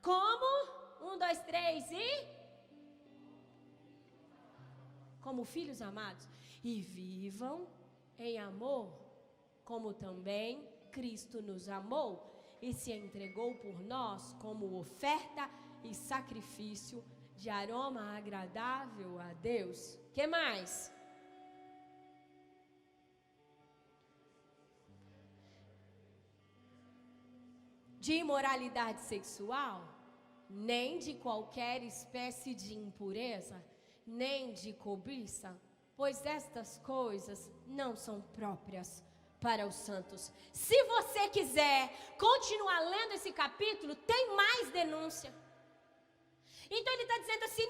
Como? 1, 2, 3 e... como filhos amados. E vivam em amor, como também Cristo nos amou e se entregou por nós como oferta e sacrifício de aroma agradável a Deus. Que mais? De imoralidade sexual, nem de qualquer espécie de impureza, nem de cobiça, pois estas coisas não são próprias para os santos. Se você quiser continuar lendo esse capítulo, tem mais denúncia. Então ele está dizendo assim,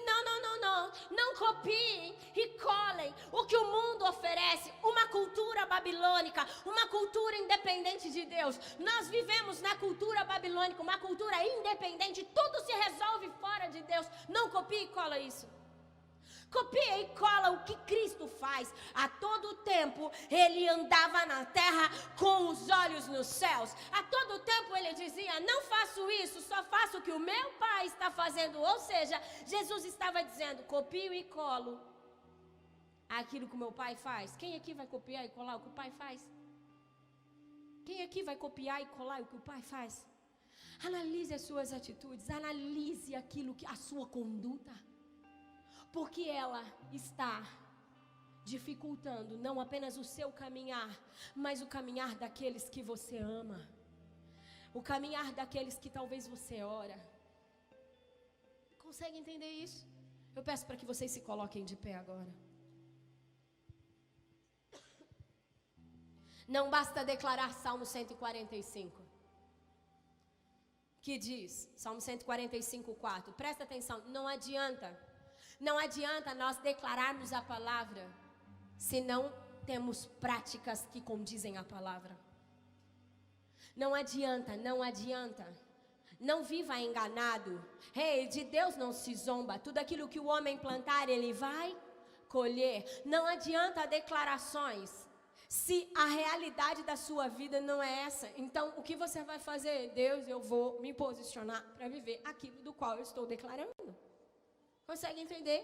não copiem e colhem o que o mundo oferece, uma cultura babilônica, uma cultura independente de Deus. Nós vivemos na cultura babilônica, uma cultura independente, tudo se resolve fora de Deus. Não copie e cola isso. Copia e cola o que Cristo faz. A todo tempo ele andava na terra com os olhos nos céus. A todo tempo ele dizia, não faço isso, só faço o que o meu Pai está fazendo. Ou seja, Jesus estava dizendo, copio e colo aquilo que o meu Pai faz. Quem aqui vai copiar e colar o que o Pai faz? Quem aqui vai copiar e colar o que o Pai faz? Analise as suas atitudes, analise a sua conduta. Porque ela está dificultando não apenas o seu caminhar, mas o caminhar daqueles que você ama. O caminhar daqueles que talvez você ora. Consegue entender isso? Eu peço para que vocês se coloquem de pé agora. Não basta declarar Salmo 145. Que diz, Salmo 145:4. Presta atenção, não adianta nós declararmos a palavra se não temos práticas que condizem a palavra. Não adianta. Não viva enganado. De Deus não se zomba. Tudo aquilo que o homem plantar, ele vai colher. Não adianta declarações se a realidade da sua vida não é essa. Então, o que você vai fazer? Deus, eu vou me posicionar para viver aquilo do qual eu estou declarando. Consegue entender?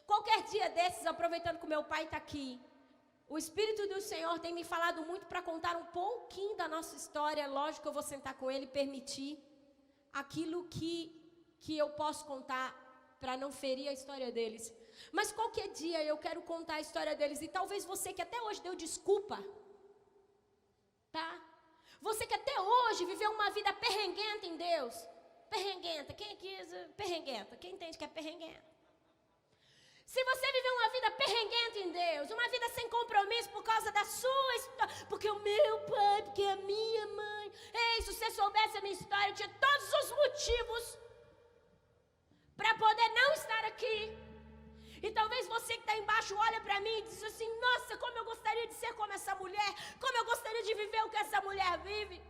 Qualquer dia desses, aproveitando que o meu pai está aqui, o Espírito do Senhor tem me falado muito para contar um pouquinho da nossa história. Lógico que eu vou sentar com ele e permitir aquilo que eu posso contar para não ferir a história deles. Mas qualquer dia eu quero contar a história deles. E talvez você que até hoje deu desculpa, tá? Você que até hoje viveu uma vida perrenguenta em Deus. Perrenguenta, quem aqui é perrenguenta? Quem entende que é perrenguenta? Se você viveu uma vida perrenguenta em Deus, uma vida sem compromisso por causa da sua história, porque o meu pai, porque a minha mãe, se você soubesse a minha história, eu tinha todos os motivos para poder não estar aqui. E talvez você que está embaixo olha para mim e diz assim, nossa, como eu gostaria de ser como essa mulher, como eu gostaria de viver o que essa mulher vive.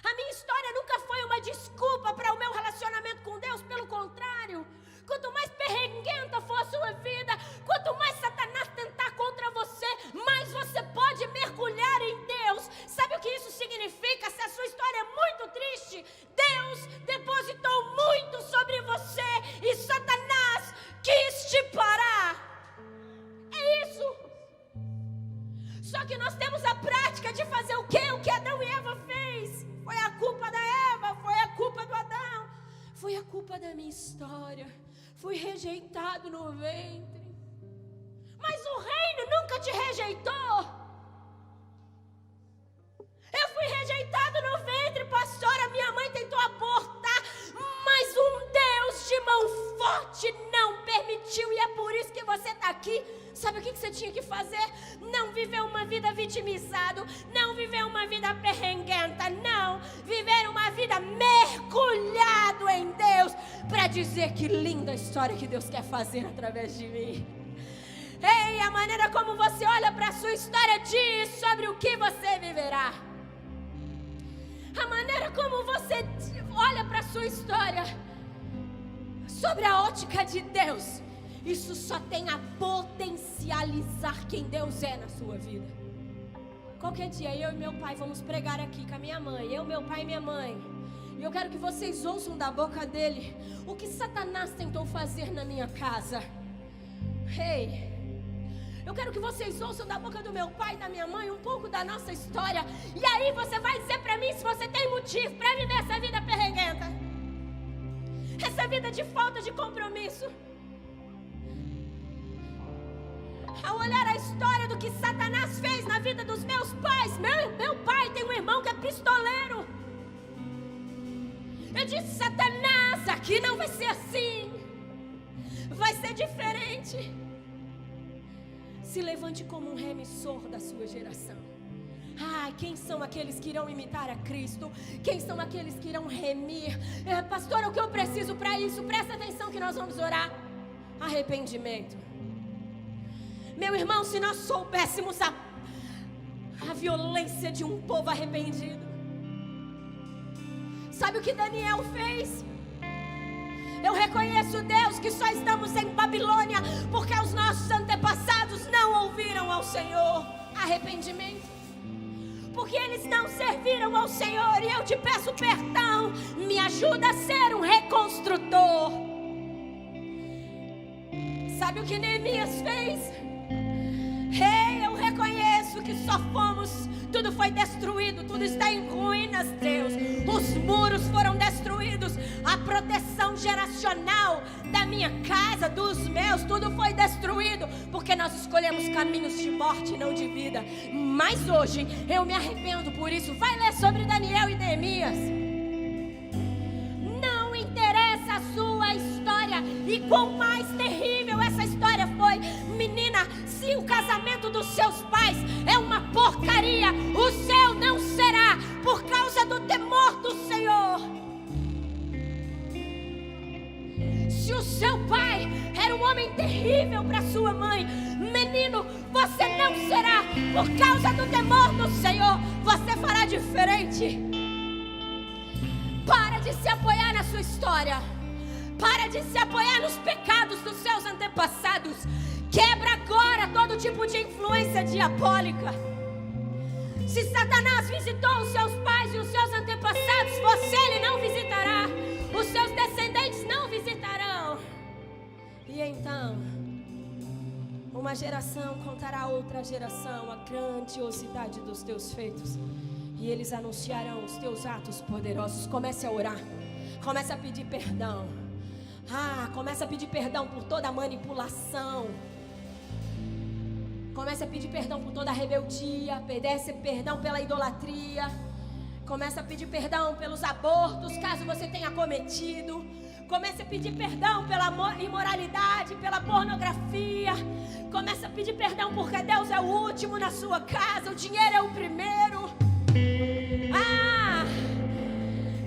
A minha história nunca foi uma desculpa para o meu relacionamento com Deus, pelo contrário. Quanto mais perrenguenta for a sua vida, quanto mais Satanás tentar contra você, mais você pode mergulhar em Deus. Sabe o que isso significa? Se a sua história é muito triste, Deus depositou muito sobre você e Satanás quis te parar. É isso. Só que nós temos a prática de fazer o quê? O que Adão e Eva fez. Foi a culpa da Eva, foi a culpa do Adão, foi a culpa da minha história. Fui rejeitado no ventre. Mas o reino nunca te rejeitou. Eu fui rejeitado no ventre, pastora. Minha mãe tentou abortar, mas um Deus de mão forte não permitiu. E é por isso que você está aqui. Sabe o que você tinha que fazer? Não viver uma vida vitimizada, não viver uma vida perrenguenta, não. Viver uma vida mergulhado em Deus, para dizer que linda história que Deus quer fazer através de mim. A maneira como você olha para a sua história diz sobre o que você viverá. A maneira como você olha para a sua história, sobre a ótica de Deus, isso só tem a potencializar quem Deus é na sua vida. Qualquer dia eu e meu pai vamos pregar aqui com a minha mãe, eu, meu pai e minha mãe. E eu quero que vocês ouçam da boca dele o que Satanás tentou fazer na minha casa. Eu quero que vocês ouçam da boca do meu pai e da minha mãe um pouco da nossa história. E aí você vai dizer para mim se você tem motivo para viver essa vida perrenguenta, essa vida de falta de compromisso. Ao olhar a história do que Satanás fez na vida dos meus pais, meu pai tem um irmão que é pistoleiro. Eu disse, Satanás, aqui não vai ser assim, vai ser diferente. Se levante como um remissor da sua geração. Quem são aqueles que irão imitar a Cristo? Quem são aqueles que irão remir? Pastor, o que eu preciso para isso? Presta atenção que nós vamos orar. Arrependimento. Meu irmão, se nós soubéssemos a violência de um povo arrependido. Sabe o que Daniel fez? Eu reconheço, Deus, que só estamos em Babilônia porque os nossos antepassados não ouviram ao Senhor. Arrependimento. Porque eles não serviram ao Senhor. E eu te peço perdão. Me ajuda a ser um reconstrutor. Sabe o que Neemias fez? Eu reconheço que só fomos. Tudo foi destruído. Tudo está em ruínas, Deus. Os muros foram destruídos. A proteção geracional da minha casa, dos meus, tudo foi destruído. Porque nós escolhemos caminhos de morte e não de vida. Mas hoje eu me arrependo por isso. Vai ler sobre Daniel e Neemias. Não interessa a sua história. E quão mais terrível essa história foi. Menina, se o casamento dos seus pais é uma porcaria, o seu não será, por causa do temor do Senhor. Se o seu pai era um homem terrível para sua mãe, menino, você não será, por causa do temor do Senhor. Você fará diferente. Para de se apoiar na sua história. Para de se apoiar nos pecados dos seus antepassados. Quebra agora todo tipo de influência diabólica. Se Satanás visitou os seus pais e os seus antepassados, você ele não visitará. Os seus descendentes não visitarão. E então, uma geração contará a outra geração a grandiosidade dos teus feitos. E eles anunciarão os teus atos poderosos. Comece a orar. Comece a pedir perdão. Comece a pedir perdão por toda a manipulação. Comece a pedir perdão por toda a rebeldia. Peça perdão pela idolatria. Comece a pedir perdão pelos abortos, caso você tenha cometido. Comece a pedir perdão pela imoralidade, pela pornografia. Comece a pedir perdão porque Deus é o último na sua casa. O dinheiro é o primeiro.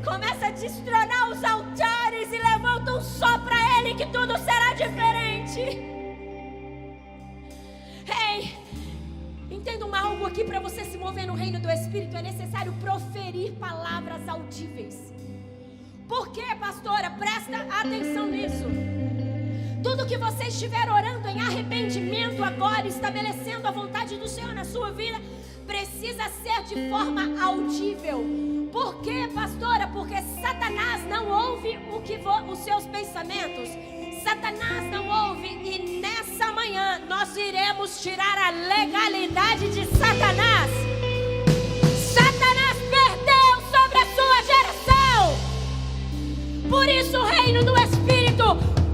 Começa a destronar os altares e levanta um só para Ele que tudo será diferente. Entenda algo aqui. Para você se mover no reino do Espírito é necessário proferir palavras audíveis. Por quê, pastora? Presta atenção nisso. Tudo que você estiver orando em arrependimento agora, estabelecendo a vontade do Senhor na sua vida, precisa ser de forma audível. Por quê, pastora? Porque Satanás não ouve os seus pensamentos. Satanás não ouve. E nessa manhã nós iremos tirar a legalidade de Satanás. Satanás perdeu sobre a sua geração. Por isso o reino do Espírito,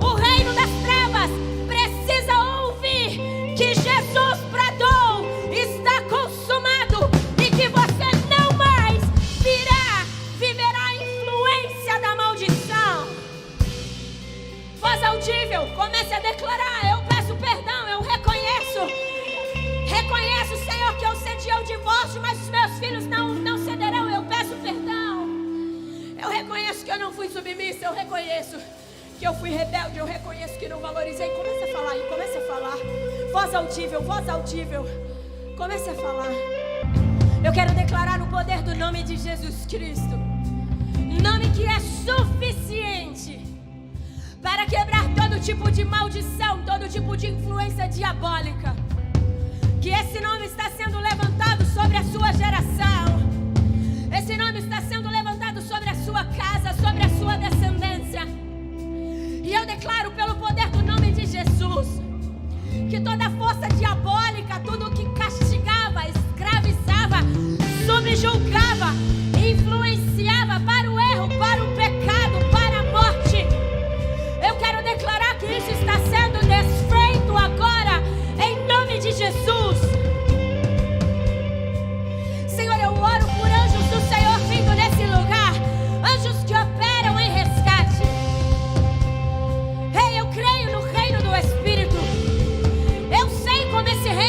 o reino das trevas, precisa ouvir que Jesus bradou: está consumado. E que você não mais viverá a influência da maldição. Voz audível, comece a declarar: eu peço perdão, eu reconheço, Senhor, que eu cedi ao divórcio, mas os meus filhos não cederão. Eu peço perdão. Eu reconheço que eu não fui submissa, eu reconheço que eu fui rebelde, eu reconheço que não valorizei. Comece a falar aí, comece a falar. Voz audível, comece a falar. Eu quero declarar o poder do nome de Jesus Cristo, nome que é suficiente para quebrar todo tipo de maldição, todo tipo de influência diabólica. Que esse nome está sendo levantado sobre a sua geração. Esse nome está sendo levantado sobre a sua casa, sobre a sua descendência. E eu declaro pelo poder do nome de Jesus que toda força diabólica, tudo que castigava, escravizava, subjugava, influenciava para o erro, para o pecado, para a morte, eu quero declarar que isso está sendo desfeito agora, em nome de Jesus. Senhor, eu oro por anjos do Senhor vindo nesse lugar, anjos que operam em resgate. Eu creio no reino do Espírito. Eu sei como esse reino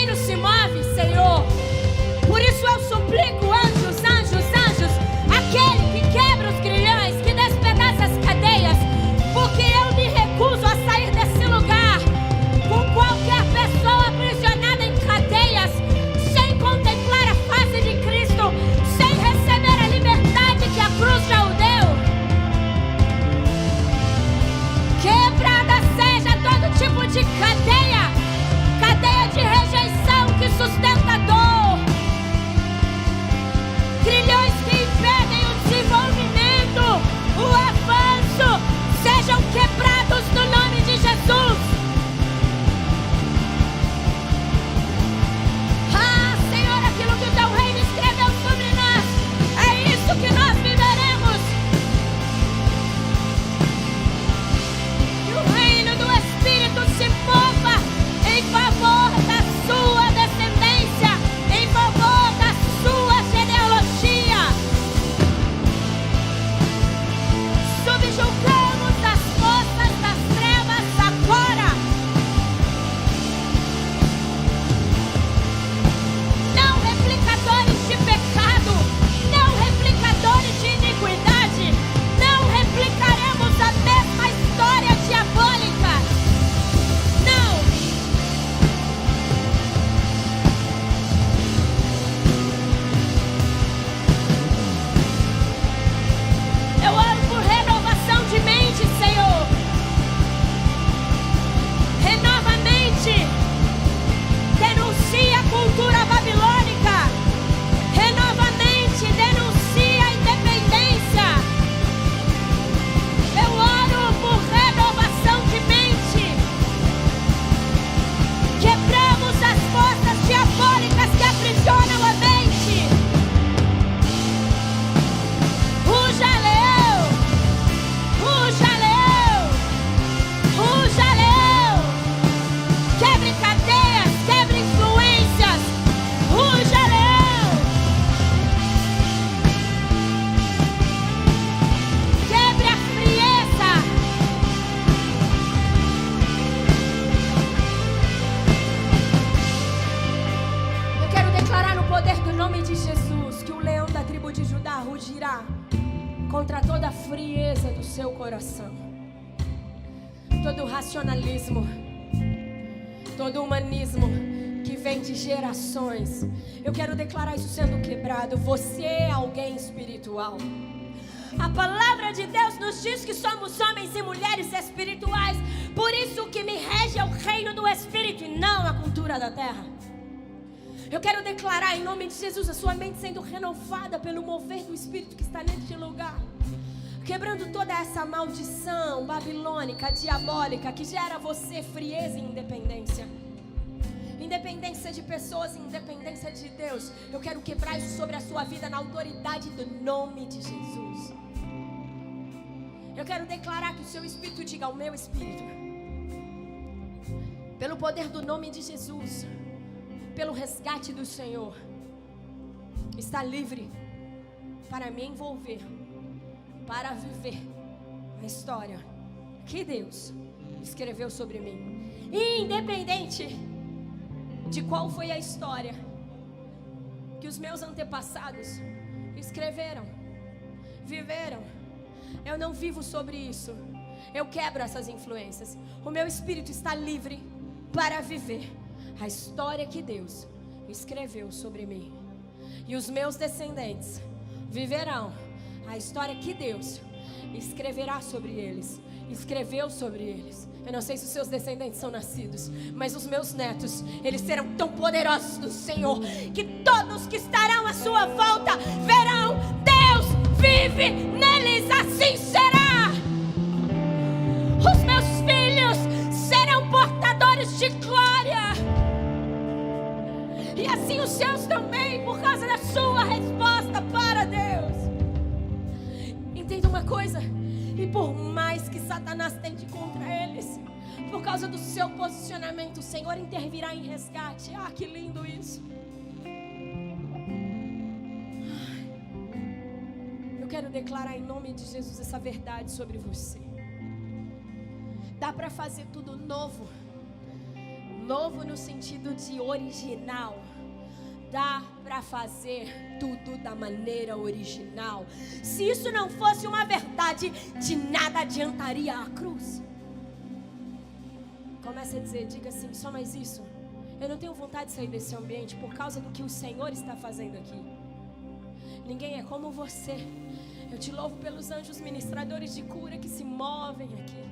contra toda a frieza do seu coração, todo o racionalismo, todo o humanismo que vem de gerações. Eu quero declarar isso sendo quebrado. Você é alguém espiritual. A palavra de Deus nos diz que somos homens e mulheres espirituais. Por isso o que me rege é o reino do Espírito e não a cultura da terra. Eu quero declarar em nome de Jesus a sua mente sendo renovada pelo mover do Espírito que está neste lugar, quebrando toda essa maldição babilônica, diabólica, que gera você frieza e independência. Independência de pessoas, independência de Deus. Eu quero quebrar isso sobre a sua vida na autoridade do nome de Jesus. Eu quero declarar que o seu espírito diga ao meu espírito, pelo poder do nome de Jesus, pelo resgate do Senhor, está livre para me envolver, para viver a história que Deus escreveu sobre mim, independente de qual foi a história que os meus antepassados escreveram, viveram. Eu não vivo sobre isso. Eu quebro essas influências. O meu espírito está livre para viver a história que Deus escreveu sobre mim. E os meus descendentes viverão a história que Deus escreverá sobre eles, escreveu sobre eles. Eu não sei se os seus descendentes são nascidos, mas os meus netos, eles serão tão poderosos do Senhor, que todos que estarão à sua volta verão Deus vive neles, assim será. Os meus filhos serão portadores de glória, e assim os seus também, por causa da sua resposta para Deus. Entenda uma coisa, e por mais que Satanás tente contra eles, por causa do seu posicionamento, o Senhor intervirá em resgate. Ah, que lindo isso. Eu quero declarar em nome de Jesus essa verdade sobre você. Dá para fazer tudo novo. Novo no sentido de original. Dá para fazer tudo da maneira original. Se isso não fosse uma verdade, de nada adiantaria a cruz. Comece a dizer, diga assim, só mais isso. Eu não tenho vontade de sair desse ambiente por causa do que o Senhor está fazendo aqui. Ninguém é como você. Eu te louvo pelos anjos ministradores de cura que se movem aqui,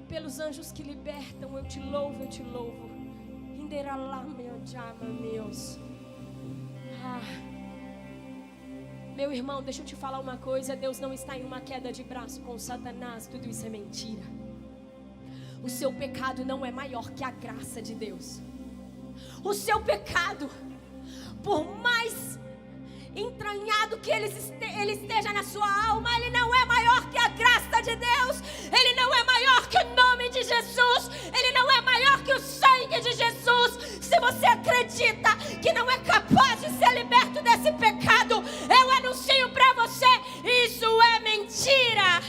pelos anjos que libertam. Eu te louvo, eu te louvo. Meu irmão, deixa eu te falar uma coisa. Deus não está em uma queda de braço com Satanás. Tudo isso é mentira. O seu pecado não é maior que a graça de Deus. O seu pecado, por mais entranhado que ele esteja na sua alma, ele não é maior que a graça de Deus. Ele não é maior que o nome de Jesus. Ele não é maior que o sangue de Jesus. Se você acredita que não é capaz de ser liberto desse pecado, eu anuncio para você, isso é mentira.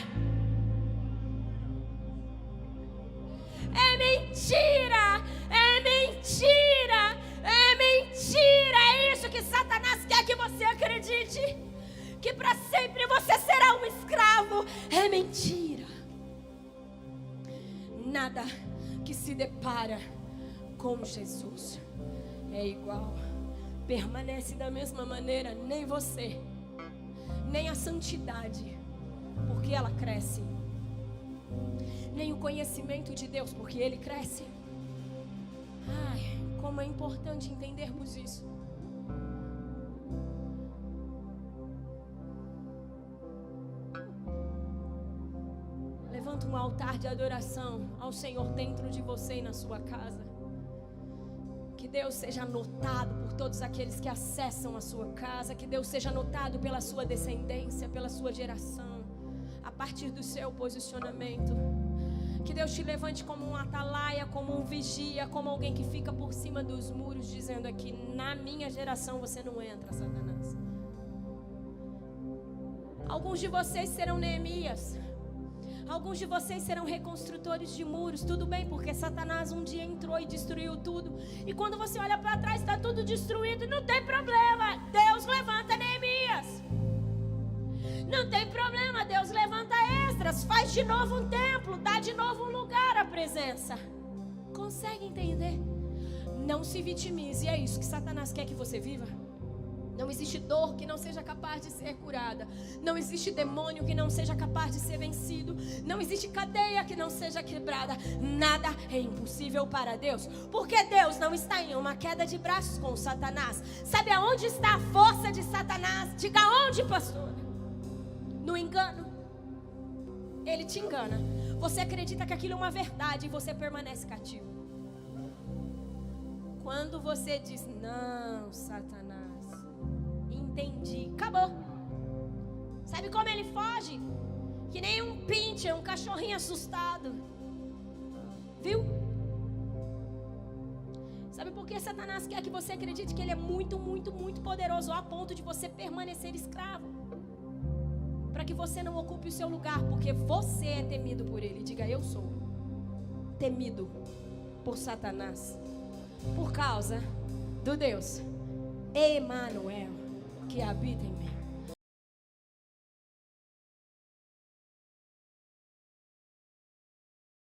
É mentira, é mentira, é mentira. É isso que Satanás quer que você acredite, que para sempre você será um escravo. É mentira. Nada que se depara com Jesus é igual, permanece da mesma maneira. Nem você, nem a santidade, porque ela cresce, nem o conhecimento de Deus, porque Ele cresce. Ai, como é importante entendermos isso. Levanta um altar de adoração ao Senhor dentro de você e na sua casa. Que Deus seja notado por todos aqueles que acessam a sua casa. Que Deus seja notado pela sua descendência, pela sua geração, a partir do seu posicionamento. Que Deus te levante como um atalaia, como um vigia, como alguém que fica por cima dos muros, dizendo aqui, na minha geração você não entra, Satanás. Alguns de vocês serão Neemias. Alguns de vocês serão reconstrutores de muros. Tudo bem, porque Satanás um dia entrou e destruiu tudo. E quando você olha para trás, está tudo destruído. Não tem problema. Deus levanta Neemias. Não tem problema, Deus levanta Esdras, faz de novo um templo, dá de novo um lugar à presença. Consegue entender? Não se vitimize, é isso que Satanás quer que você viva. Não existe dor que não seja capaz de ser curada. Não existe demônio que não seja capaz de ser vencido. Não existe cadeia que não seja quebrada. Nada é impossível para Deus. Porque Deus não está em uma queda de braços com Satanás. Sabe aonde está a força de Satanás? Diga onde, pastor? No engano. Ele te engana. Você acredita que aquilo é uma verdade e você permanece cativo. Quando você diz, não, Satanás, entendi, acabou. Sabe como ele foge? Que nem um pincher, um cachorrinho assustado. Viu? Sabe por que Satanás quer que você acredite que ele é muito, muito, muito poderoso a ponto de você permanecer escravo? Para que você não ocupe o seu lugar, porque você é temido por ele. Diga, eu sou temido por Satanás, por causa do Deus Emanuel que habita em mim.